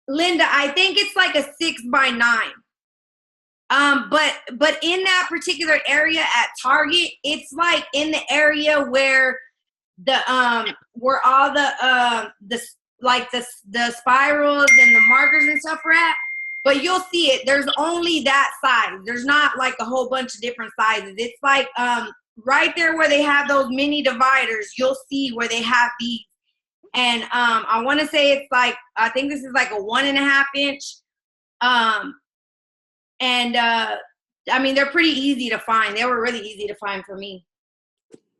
Linda, I think it's like a 6x9. But in that particular area at Target, it's like in the area where where all the spirals and the markers and stuff are at. But you'll see it. There's only that size. There's not like a whole bunch of different sizes. It's like right there where they have those mini dividers. You'll see where they have these. And I want to say it's like, I think this is like a 1.5 inch. I mean, they're pretty easy to find. They were really easy to find for me.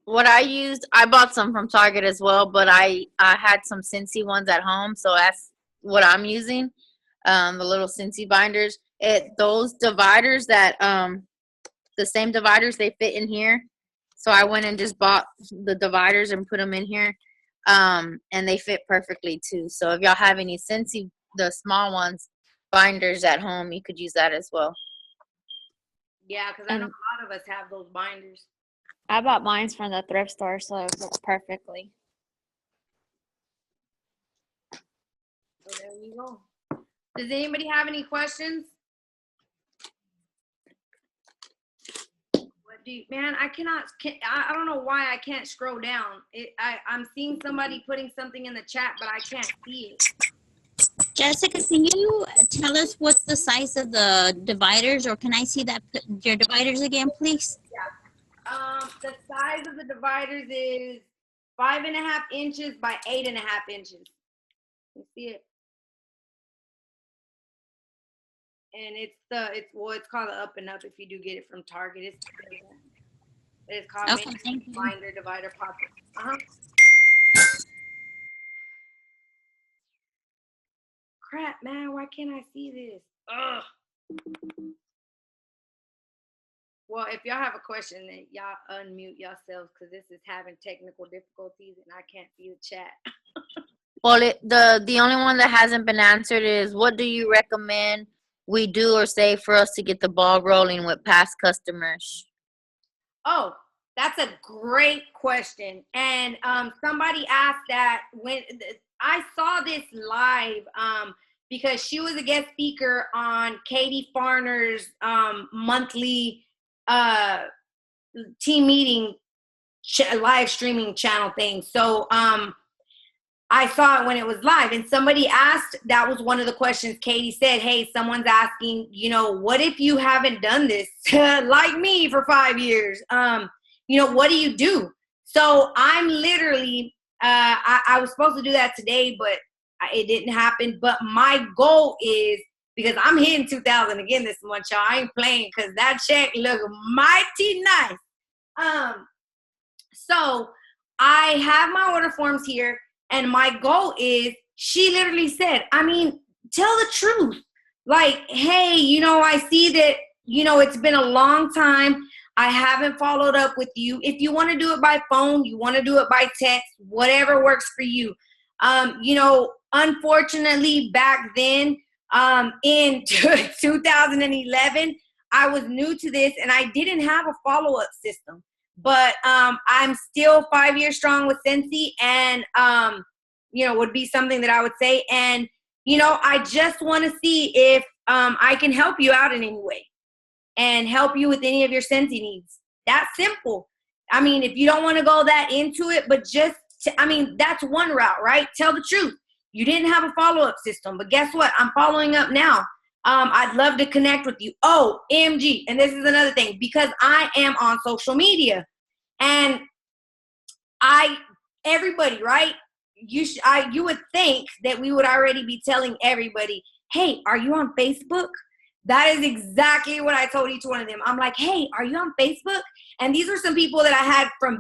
What I used, I bought some from Target as well, but I had some Scentsy ones at home, so that's what I'm using. The little Scentsy binders. Those dividers that the same dividers, they fit in here. So I went and just bought the dividers and put them in here, and they fit perfectly too. So if y'all have any Scentsy, the small ones, binders at home, you could use that as well. Yeah, because I know a lot of us have those binders. I bought mine from the thrift store, so it fits perfectly. So there you go. Does anybody have any questions? Man, I don't know why I can't scroll down. I'm seeing somebody putting something in the chat, but I can't see it. Jessica, can you tell us what's the size of the dividers, or can I see your dividers again, please? Yeah. The size of the dividers is 5.5 inches by 8.5 inches. You see it? And it's called the Up and Up if you do get it from Target. It's called Binder Divider Pocket. Crap, man, why can't I see this? Ugh. Well, if y'all have a question, then y'all unmute yourselves, because this is having technical difficulties and I can't see the chat. Well, the only one that hasn't been answered is, what do you recommend we do or say for us to get the ball rolling with past customers? Oh, that's a great question. And somebody asked that when I saw this live, because she was a guest speaker on Katie Farner's monthly team meeting live streaming channel thing. So I saw it when it was live, and somebody asked, that was one of the questions. Katie said, hey, someone's asking, what if you haven't done this like me for 5 years? What do you do? So I'm literally, I was supposed to do that today, but it didn't happen. But my goal is, because I'm hitting 2,000 again this month, y'all. I ain't playing, because that check look mighty nice. So I have my order forms here, and my goal is, she literally said, tell the truth. Like, hey, I see that, it's been a long time. I haven't followed up with you. If you want to do it by phone, you want to do it by text, whatever works for you. Unfortunately, back then, in 2011, I was new to this, and I didn't have a follow-up system. But I'm still 5 years strong with Scentsy, and would be something that I would say. And I just want to see if I can help you out in any way, and help you with any of your Scentsy needs. That's simple. If you don't want to go that into it, but just that's one route, right? Tell the truth. You didn't have a follow-up system, but guess what? I'm following up now. I'd love to connect with you. Oh, MG. And this is another thing, because I am on social media, and everybody, right? You would think that we would already be telling everybody, hey, are you on Facebook? That is exactly what I told each one of them. I'm like, hey, are you on Facebook? And these are some people that I had from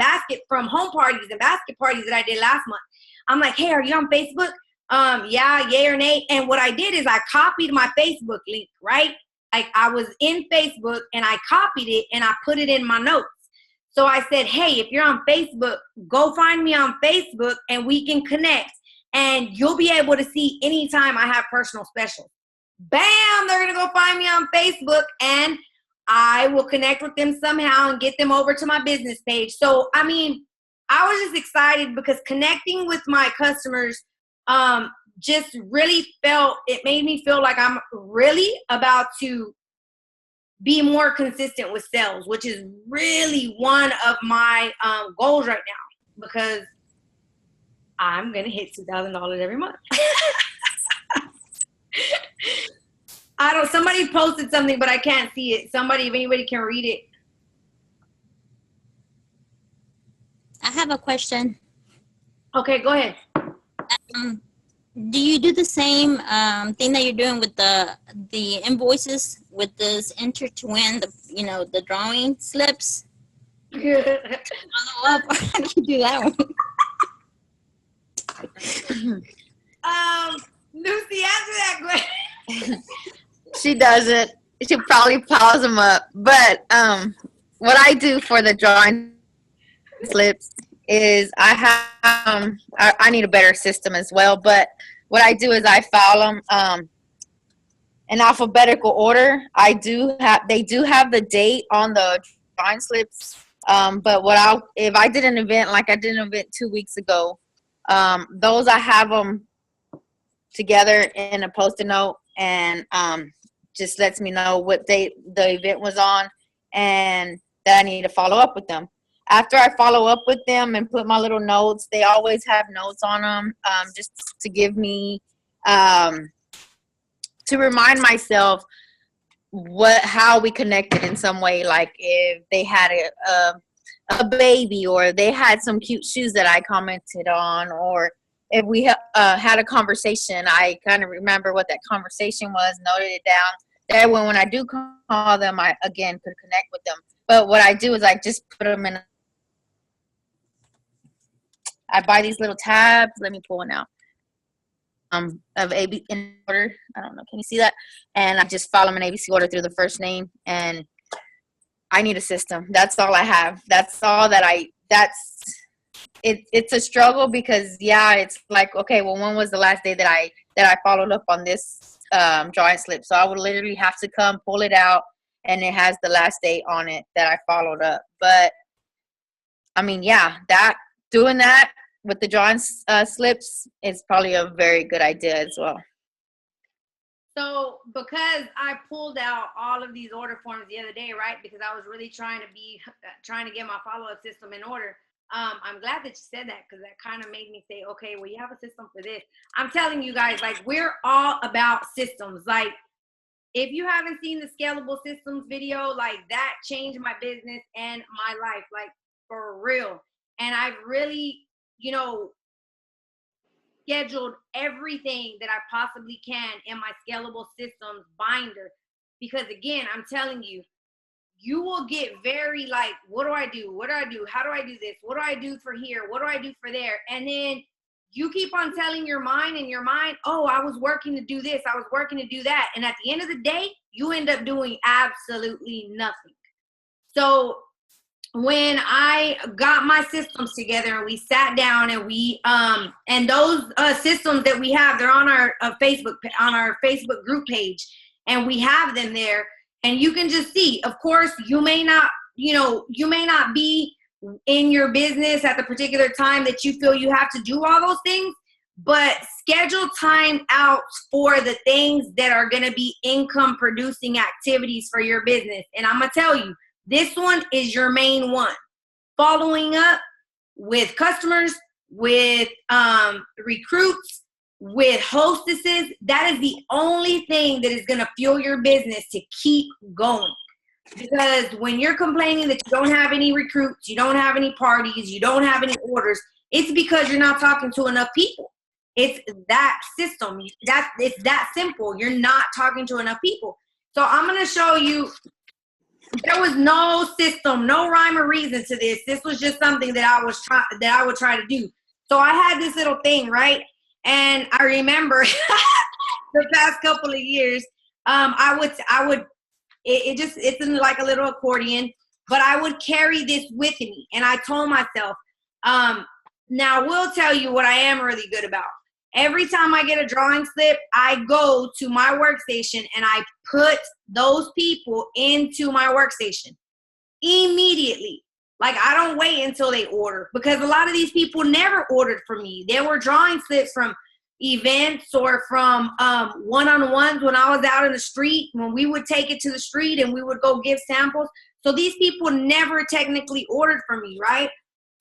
home parties and basket parties that I did last month. I'm like, hey, are you on Facebook? Yeah, yay or nay. And what I did is I copied my Facebook link, right? Like, I was in Facebook and I copied it and I put it in my notes. So I said, hey, if you're on Facebook, go find me on Facebook and we can connect. And you'll be able to see anytime I have personal specials. Bam, they're going to go find me on Facebook, and I will connect with them somehow and get them over to my business page. So, I mean, I was just excited because connecting with my customers just really made me feel like I'm really about to be more consistent with sales, which is really one of my goals right now, because I'm going to hit $2,000 every month. Somebody posted something, but I can't see it. If anybody can read it. I have a question. Okay, go ahead. Do you do the same thing that you're doing with the invoices with this intertwin, the drawing slips? Follow up, or how do you do that one? Lucy, answer that question. She doesn't. She probably piles them up. But what I do for the drawing slips is I have I need a better system as well. But what I do is I file them in alphabetical order. They do have the date on the drawing slips. But if I did an event, like I did an event 2 weeks ago, those I have them together in a post-it note, and just lets me know what date the event was on and that I need to follow up with them. After I follow up with them and put my little notes, they always have notes on them, just to give me, to remind myself how we connected in some way, like if they had a baby, or they had some cute shoes that I commented on, or if we had a conversation, I kind of remember what that conversation was, noted it down. That way, when I do call them, I, again, could connect with them. But what I do is I just put them in. I buy these little tabs. Let me pull one out. Of ABC in order. I don't know. Can you see that? And I just follow them in ABC order through the first name. And I need a system. That's all I have. That's all that it's a struggle, because it's like, okay, well, when was the last day that I followed up on this drawing slip? So I would literally have to come pull it out, and it has the last date on it that I followed up. But I mean, doing that with the drawing slips is probably a very good idea as well. So because I pulled out all of these order forms the other day, right, because I was really trying to get my follow-up system in order. I'm glad that you said that, because that kind of made me say, okay, well, you have a system for this. I'm telling you guys, like, we're all about systems. Like, if you haven't seen the scalable systems video, like, that changed my business and my life, like, for real. And I've really, scheduled everything that I possibly can in my scalable systems binder, because again, I'm telling you, you will get very like, what do I do? What do I do? How do I do this? What do I do for here? What do I do for there? And then you keep on telling your mind, oh, I was working to do this. I was working to do that. And at the end of the day, you end up doing absolutely nothing. So when I got my systems together and we sat down and we, and those systems that we have, they're on our Facebook group page, and we have them there. And you can just see, of course, you may not be in your business at the particular time that you feel you have to do all those things, but schedule time out for the things that are going to be income producing activities for your business. And I'm going to tell you, this one is your main one. Following up with customers, with recruits, with hostesses. That is the only thing that is going to fuel your business to keep going. Because when you're complaining that you don't have any recruits, you don't have any parties, you don't have any orders, it's because you're not talking to enough people. It's that system. It's that simple. You're not talking to enough people. So I'm going to show you. There was no system, no rhyme or reason to this. This was just something that I would try to do. So I had this little thing, right? And I remember the past couple of years, it's in like a little accordion, but I would carry this with me. And I told myself, now we'll tell you what I am really good about. Every time I get a drawing slip, I go to my workstation and I put those people into my workstation immediately. Like, I don't wait until they order, because a lot of these people never ordered from me. They were drawing slips from events or from one-on-ones when I was out in the street, when we would take it to the street and we would go give samples. So these people never technically ordered from me, right?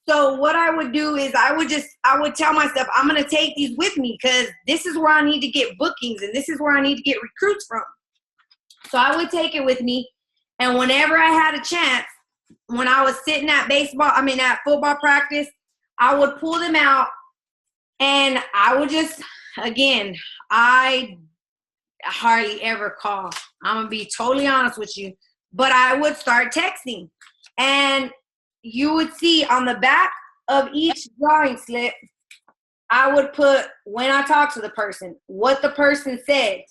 So what I would do is I would tell myself, I'm going to take these with me because this is where I need to get bookings and this is where I need to get recruits from. So I would take it with me. And whenever I had a chance, when I was sitting at at football practice, I would pull them out and I would just, again, I hardly ever call. I'm going to be totally honest with you. But I would start texting. And you would see on the back of each drawing slip, I would put when I talked to the person, what the person said,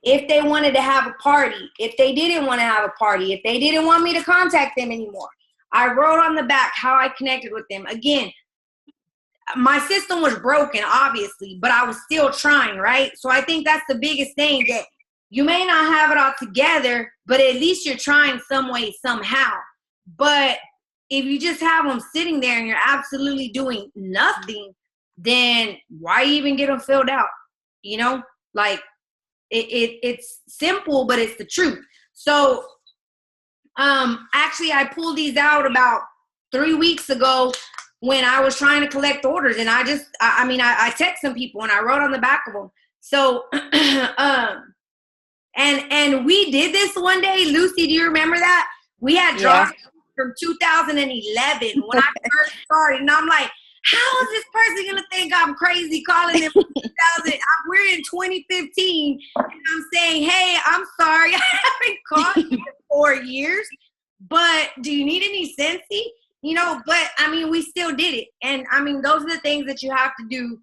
if they wanted to have a party, if they didn't want to have a party, if they didn't want me to contact them anymore. I wrote on the back how I connected with them. Again, my system was broken, obviously, but I was still trying, right? So I think that's the biggest thing, that you may not have it all together, but at least you're trying some way, somehow. But if you just have them sitting there and you're absolutely doing nothing, then why even get them filled out? You know, like it's simple, but it's the truth. So actually I pulled these out about 3 weeks ago when I was trying to collect orders, and I text some people and I wrote on the back of them. So and we did this one day. Lucy, do you remember that? We had drawings from 2011 when I first started, and I'm like, how is this person gonna think I'm crazy calling them 2000? We're in 2015, and I'm saying, hey, I'm sorry, I haven't called you for 4 years, but do you need any Scentsy? You know, but I mean, we still did it, and I mean, those are the things that you have to do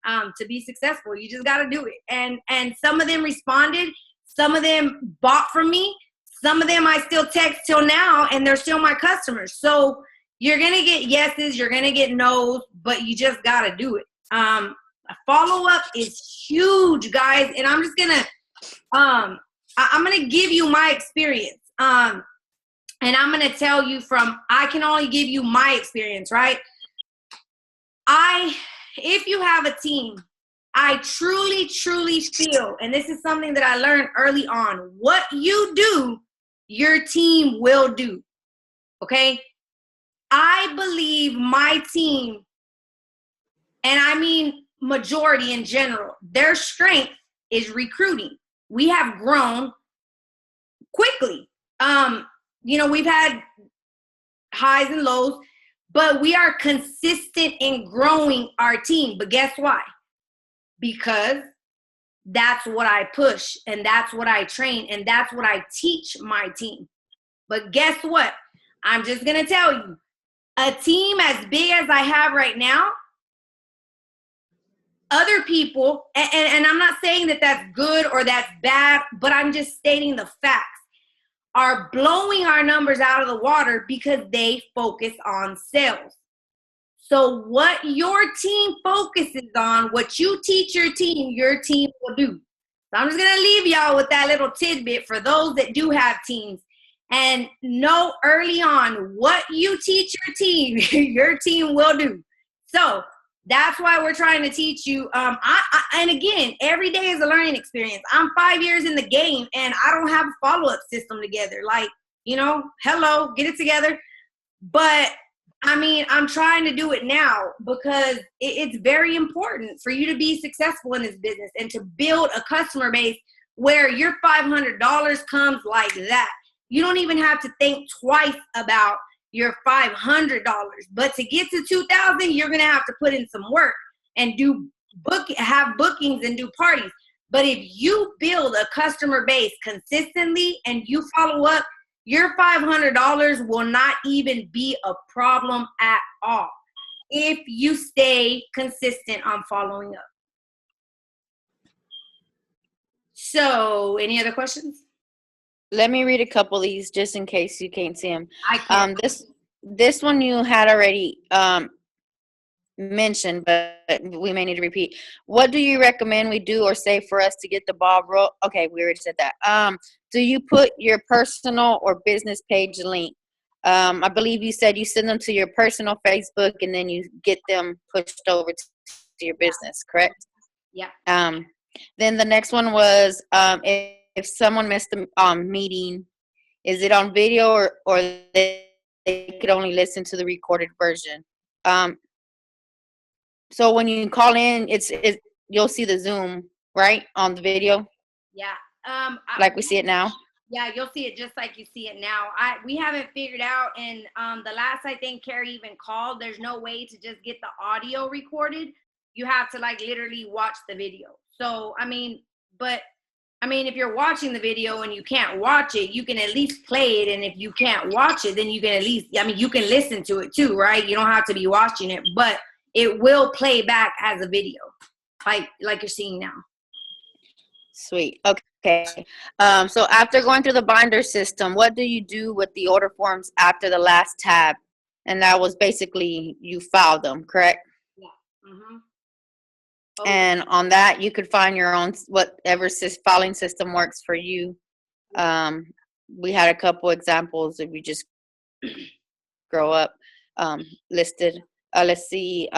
to be successful. You just got to do it, and some of them responded, some of them bought from me. Some of them I still text till now, and they're still my customers. So you're going to get yeses, you're going to get nos, but you just got to do it. A follow-up is huge, guys. And I'm just going to, I'm going to give you my experience. And I'm going to tell you I can only give you my experience, right? If you have a team, I truly, truly feel, and this is something that I learned early on, what you do, your team will do, okay? I believe my team, and I mean majority in general, their strength is recruiting. We have grown quickly. You know, we've had highs and lows, but we are consistent in growing our team. But guess why? Because that's what I push, and that's what I train, and that's what I teach my team. But guess what? I'm just going to tell you, a team as big as I have right now, other people, and I'm not saying that that's good or that's bad, but I'm just stating the facts, are blowing our numbers out of the water because they focus on sales. So what your team focuses on, what you teach your team will do. So I'm just going to leave y'all with that little tidbit for those that do have teams. And know early on what you teach your team, your team will do. So that's why we're trying to teach you. And again, every day is a learning experience. I'm 5 years in the game, and I don't have a follow-up system together. Like, you know, hello, get it together. But I mean, I'm trying to do it now because it's very important for you to be successful in this business and to build a customer base where your $500 comes like that. You don't even have to think twice about your $500. But to get to $2,000, you're going to have to put in some work and have bookings and do parties. But if you build a customer base consistently and you follow up, your $500 will not even be a problem at all if you stay consistent on following up. So, any other questions? Let me read a couple of these just in case you can't see them. I can't. This one you had already mentioned, but we may need to repeat. What do you recommend we do or say for us to get the ball roll? Okay, we already said that. Do you put your personal or business page link? I believe you said you send them to your personal Facebook and then you get them pushed over to your business, correct? Yeah. Then the next one was if someone missed the meeting, is it on video or they could only listen to the recorded version? So when you call in, you'll see the Zoom, right, on the video? Yeah. Like we see it now? Yeah, you'll see it just like you see it now. We haven't figured out, and the last I think Carrie even called, there's no way to just get the audio recorded. You have to like literally watch the video. So, I mean, if you're watching the video and you can't watch it, you can at least play it. And if you can't watch it, then you can at least, you can listen to it too, right? You don't have to be watching it, but it will play back as a video, like you're seeing now. Sweet. Okay. So after going through the binder system, what do you do with the order forms after the last tab? And that was basically you file them, correct? Yeah. Mm-hmm. And on that, you could find your own, whatever filing system works for you. We had a couple examples if you just grow up listed. Let's see.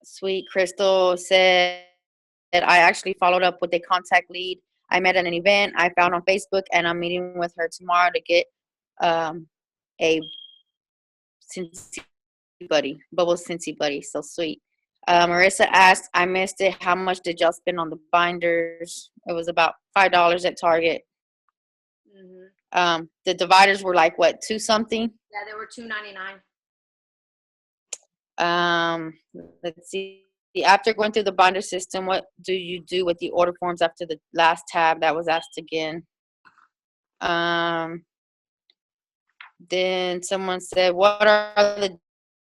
Sweet Crystal said that I actually followed up with a contact lead I met at an event I found on Facebook, and I'm meeting with her tomorrow to get a Scentsy buddy, Bubble Scentsy buddy. So sweet. Marissa asked, I missed it. How much did y'all spend on the binders? It was about $5 at Target. Mm-hmm. The dividers were like what, $2 something? Yeah, they were $2.99. Let's see. After going through the binder system, what do you do with the order forms after the last tab? That was asked again. Then someone said, what are the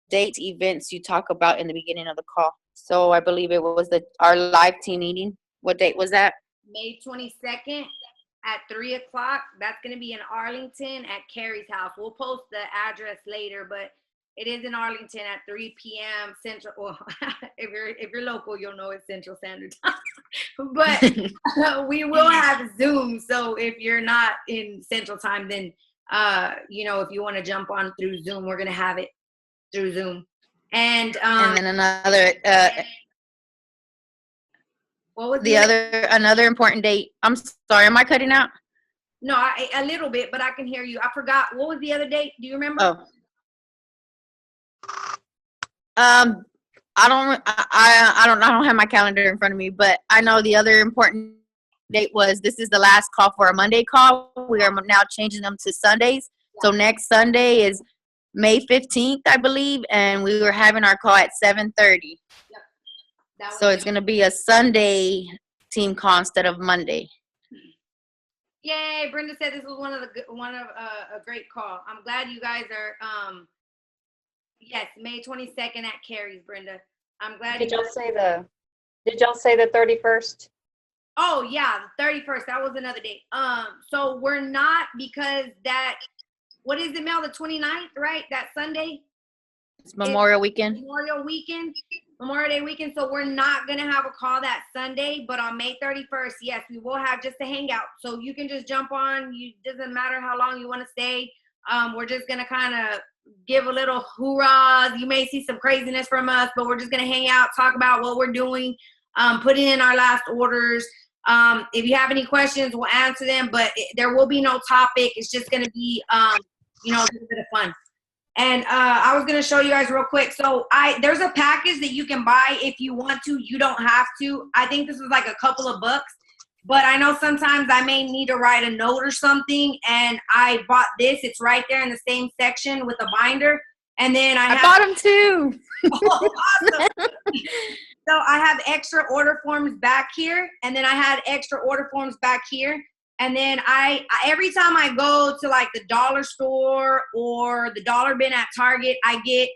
dates, events you talk about in the beginning of the call? So I believe it was our live team meeting. What date was that? May 22nd at 3 o'clock. That's going to be in Arlington at Carrie's house. We'll post the address later, but it is in Arlington at 3 p.m. Central. Well, if you're local, you'll know it's Central Standard Time. But we will have Zoom. So if you're not in Central Time, then if you want to jump on through Zoom, we're going to have it through Zoom. And then another what was another important date? I'm sorry, am I cutting out? No, a little bit, but I can hear you. I forgot. What was the other date? Do you remember? Oh. I don't have my calendar in front of me, but I know the other important date was this is the last call for a Monday call. We are now changing them to Sundays. Yeah. So next Sunday is May 15th, I believe, and we were having our call at 7:30. Yep. So it's going to be a Sunday team call instead of Monday. Yay! Brenda said this was a great call. I'm glad you guys are. Yes, May 22nd at Carrie's, Brenda. I'm glad. Did y'all say the 31st? Oh yeah, the 31st. That was another date. So we're not, because what is it, Mel? The 29th, right? That Sunday? It's Memorial Weekend. Memorial Day weekend. So we're not going to have a call that Sunday, but on May 31st, yes, we will have just a hangout. So you can just jump on. Doesn't matter how long you want to stay. We're just going to kind of give a little hoorahs. You may see some craziness from us, but we're just going to hang out, talk about what we're doing, put in our last orders. If you have any questions, we'll answer them, but there will be no topic. It's just going to be, you know, a little bit of fun. And I was going to show you guys real quick. So there's a package that you can buy if you want to. You don't have to. I think this is like a couple of bucks. But I know sometimes I may need to write a note or something, and I bought this. It's right there in the same section with a binder. And then I bought them too. Oh, awesome. So I have extra order forms back here, and then I had extra order forms back here. And then I every time I go to like the dollar store or the dollar bin at Target, I get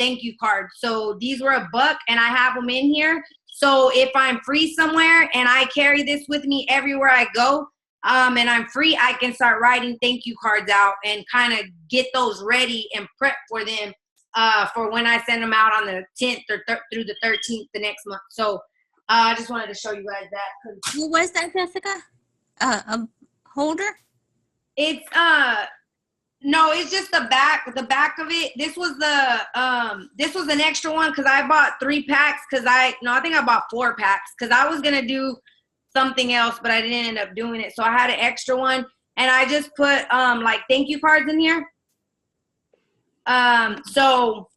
thank you cards. So these were $1, and I have them in here. So if I'm free somewhere and I carry this with me everywhere I go, and I'm free, I can start writing thank you cards out and kind of get those ready and prep for them for when I send them out on the 10th or through the 13th the next month. So I just wanted to show you guys that. What was that, Jessica? A holder? It's no, it's just the back of it. This was an extra one because I bought 3 packs I think I bought 4 packs because I was gonna do something else, but I didn't end up doing it. So I had an extra one, and I just put like thank you cards in here. So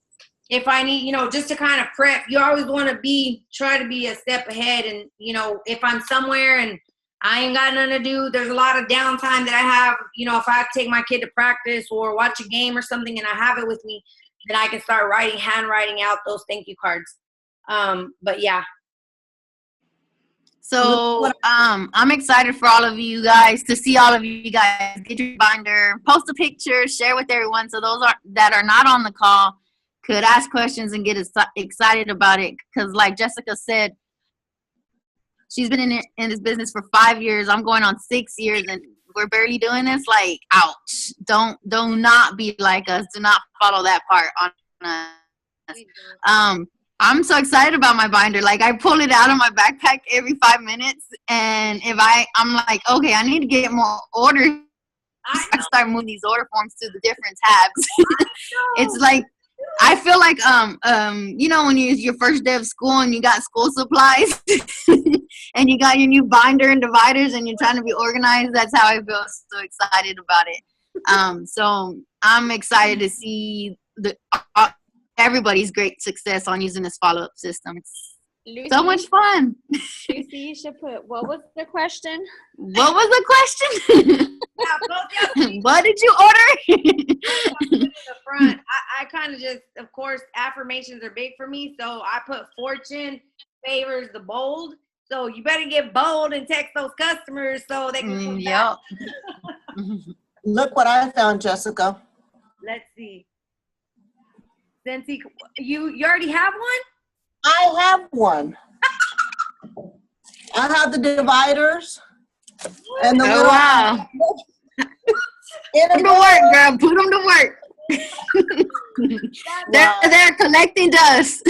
if I need, you know, just to kind of prep, you always want to try to be a step ahead. And, you know, if I'm somewhere and I ain't got nothing to do, there's a lot of downtime that I have, you know, if I have to take my kid to practice or watch a game or something and I have it with me, then I can start handwriting out those thank you cards. But yeah. So I'm excited for all of you guys to see all of you guys get your binder, post a picture, share with everyone. So those that are not on the call could ask questions and get excited about it. Because like Jessica said, she's been in this business for 5 years. I'm going on 6 years, and we're barely doing this. Like, ouch! Do not be like us. Do not follow that part on us. I'm so excited about my binder. Like, I pull it out of my backpack every 5 minutes, and if I'm like, okay, I need to get more orders. I start moving these order forms to the different tabs. It's like, I feel like you know, when it's your first day of school and you got school supplies and you got your new binder and dividers and you're trying to be organized. That's how I feel. So excited about it. So I'm excited to see everybody's great success on using this follow-up system. It's Lucy, so much fun. Lucy, you should put, what was the question? What was the question? What did you order? In the front, I kind of just, of course, affirmations are big for me. So I put fortune favors the bold. So you better get bold and text those customers so they can come back. Look what I found, Jessica. Let's see. Scentsy, you already have one? I have one. I have the dividers and the little. Wow. Put them to work, girl. Put them to work. They're collecting dust.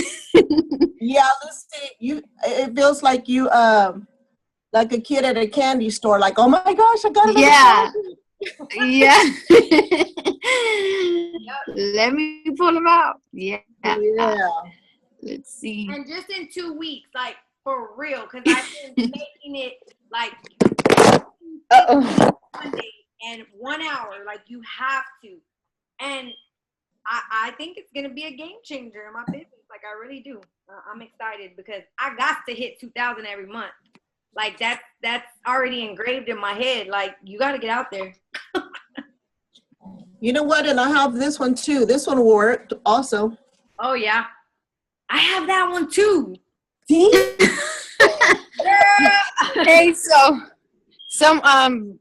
Yeah, listen, it feels like you like a kid at a candy store. Like, oh my gosh, I got it. Yeah. Let me pull them out. Yeah. Let's see. And just in 2 weeks, like for real, because I've been making it like Monday and 1 hour. Like you have to. And I think it's gonna be a game changer in my business. Like I really do. I'm excited because I got to hit 2,000 every month. Like that's already engraved in my head. Like you got to get out there. You know what? And I have this one too. This one worked also. Oh yeah, I have that one too. Hey, so some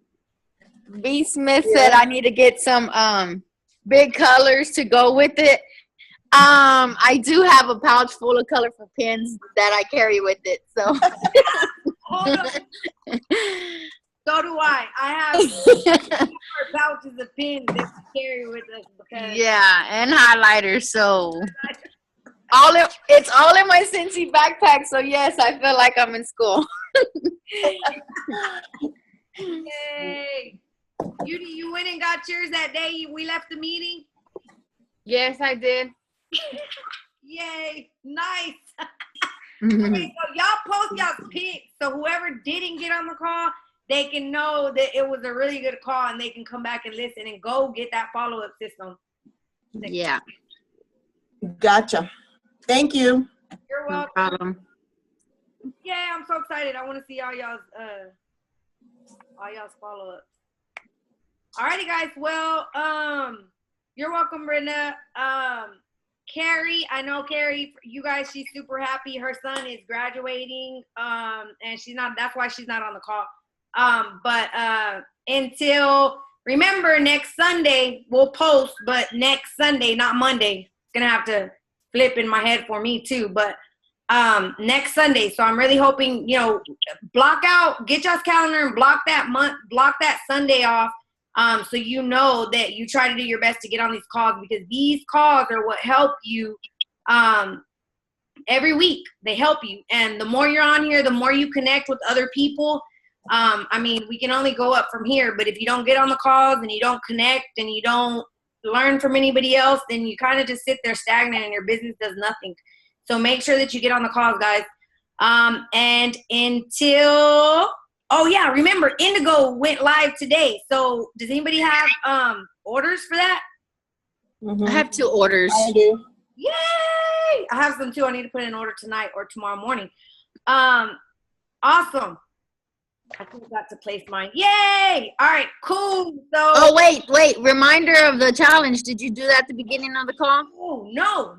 B Smith said I need to get some big colors to go with it. I do have a pouch full of colorful pins that I carry with it. So Hold on. So do I. I have pouches of pins that we carry with us because yeah, and highlighters. So it's all in my Scentsy backpack. So yes, I feel like I'm in school. Yay. You went and got yours that day we left the meeting? Yes, I did. Yay. Nice. Okay, so y'all post y'all's pics, so whoever didn't get on the call, they can know that it was a really good call, and they can come back and listen and go get that follow-up system. Yeah. Gotcha. Thank you. You're No welcome. problem. Yeah, I'm so excited. I want to see all y'all's follow-ups. Alrighty, guys. Well, you're welcome, Brenda. Carrie, I know Carrie, you guys, she's super happy. Her son is graduating, and that's why she's not on the call. But remember, next Sunday, we'll post, but next Sunday, not Monday. It's going to have to flip in my head for me too, but next Sunday. So I'm really hoping, block out, get y'all's calendar and block that Sunday off. So you know that you try to do your best to get on these calls, because these calls are what help you every week. They help you. And the more you're on here, the more you connect with other people. We can only go up from here, but if you don't get on the calls and you don't connect and you don't learn from anybody else, then you kind of just sit there stagnant and your business does nothing. So make sure that you get on the calls, guys. And remember, Indigo went live today. So does anybody have orders for that? Mm-hmm. I have 2 orders. I do. Yay! I have some too. I need to put in an order tonight or tomorrow morning. Awesome. I forgot to place mine. Yay! All right, cool. So. Oh, wait. Reminder of the challenge. Did you do that at the beginning of the call? Oh, no.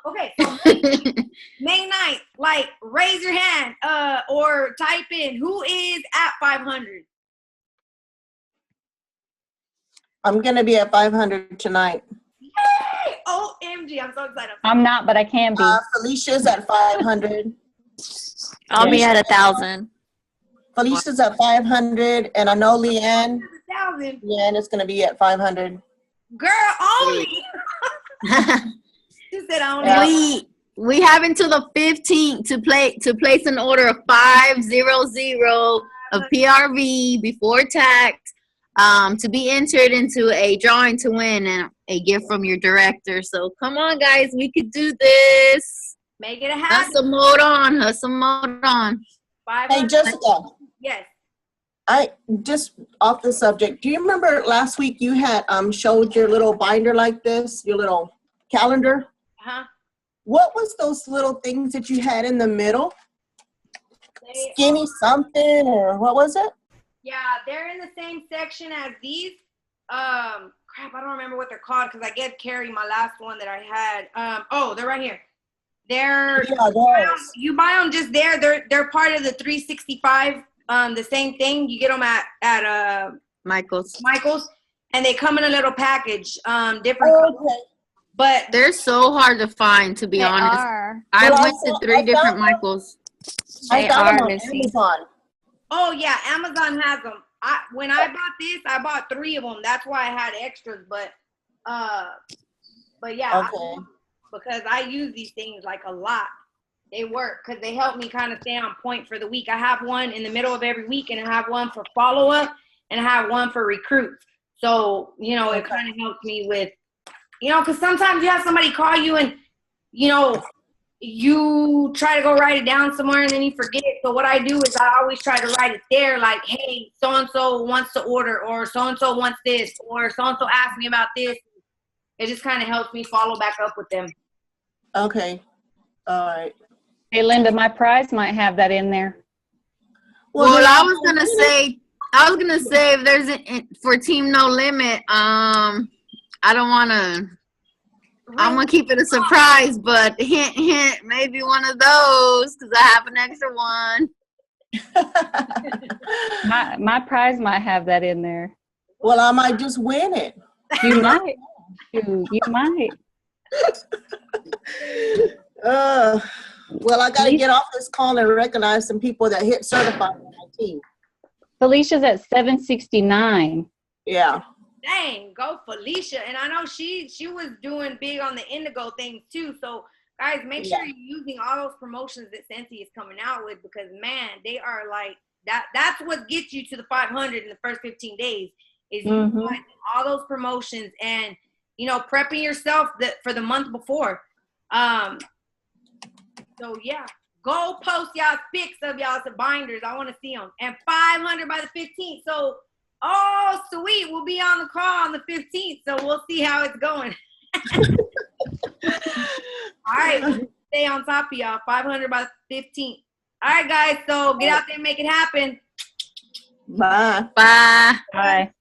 Okay, so May 9th, raise your hand or type in who is at 500. I'm going to be at 500 tonight. Yay! OMG, I'm so excited. I'm not, but I can be. Felicia's at 500. I'll be at 1,000. Felicia's at 500, and I know Leanne 1,000. is going to be at 500. Girl, only. She said only. Yeah. We have until the 15th to place an order of 500 of PRV before tax, to be entered into a drawing to win a gift from your director. So come on, guys, we could do this. Make it a habit. Hustle mode on. 500. Hey, Jessica. Yes. I just off the subject. Do you remember last week you had showed your little binder like this, your little calendar? Uh-huh. What was those little things that you had in the middle? Skinny something, or what was it? Yeah, they're in the same section as these. I don't remember what they're called because I gave Carrie my last one that I had. They're right here. You buy them just there. They're part of the 365. The same thing. You get them at Michael's, and they come in a little package. Different colors. But they're so hard to find, to be honest. I went to 3 different Michaels. I found them on Amazon. Oh yeah, Amazon has them. When I bought this, I bought 3 of them. That's why I had extras. But yeah, okay. Because I use these things a lot. They work because they help me kind of stay on point for the week. I have one in the middle of every week, and I have one for follow-up, and I have one for recruits. So, it kind of helps me with, because sometimes you have somebody call you and, you try to go write it down somewhere and then you forget. So what I do is I always try to write it there, hey, so-and-so wants to order, or so-and-so wants this, or so-and-so asked me about this. It just kind of helps me follow back up with them. Okay. All right. Hey, Linda, my prize might have that in there. Well, I was gonna say if there's for Team No Limit, I don't wanna. I'm gonna keep it a surprise, but hint, maybe one of those because I have an extra one. My prize might have that in there. Well, I might just win it. You might. You might. Well, I got to get off this call and recognize some people that hit certified on my team. Felicia's at 769. Yeah. Dang, go Felicia. And I know she was doing big on the Indigo thing too. So guys, make sure you're using all those promotions that Scentsy is coming out with, because man, they are that. That's what gets you to the 500 in the first 15 days is utilizing all those promotions and prepping yourself for the month before. So yeah, go post y'all pics of y'all's binders. I want to see them. And 500 by the 15th. So, oh, sweet. We'll be on the call on the 15th. So we'll see how it's going. All right. Stay on top of y'all. 500 by the 15th. All right, guys. So get out there and make it happen. Bye. Bye. Bye.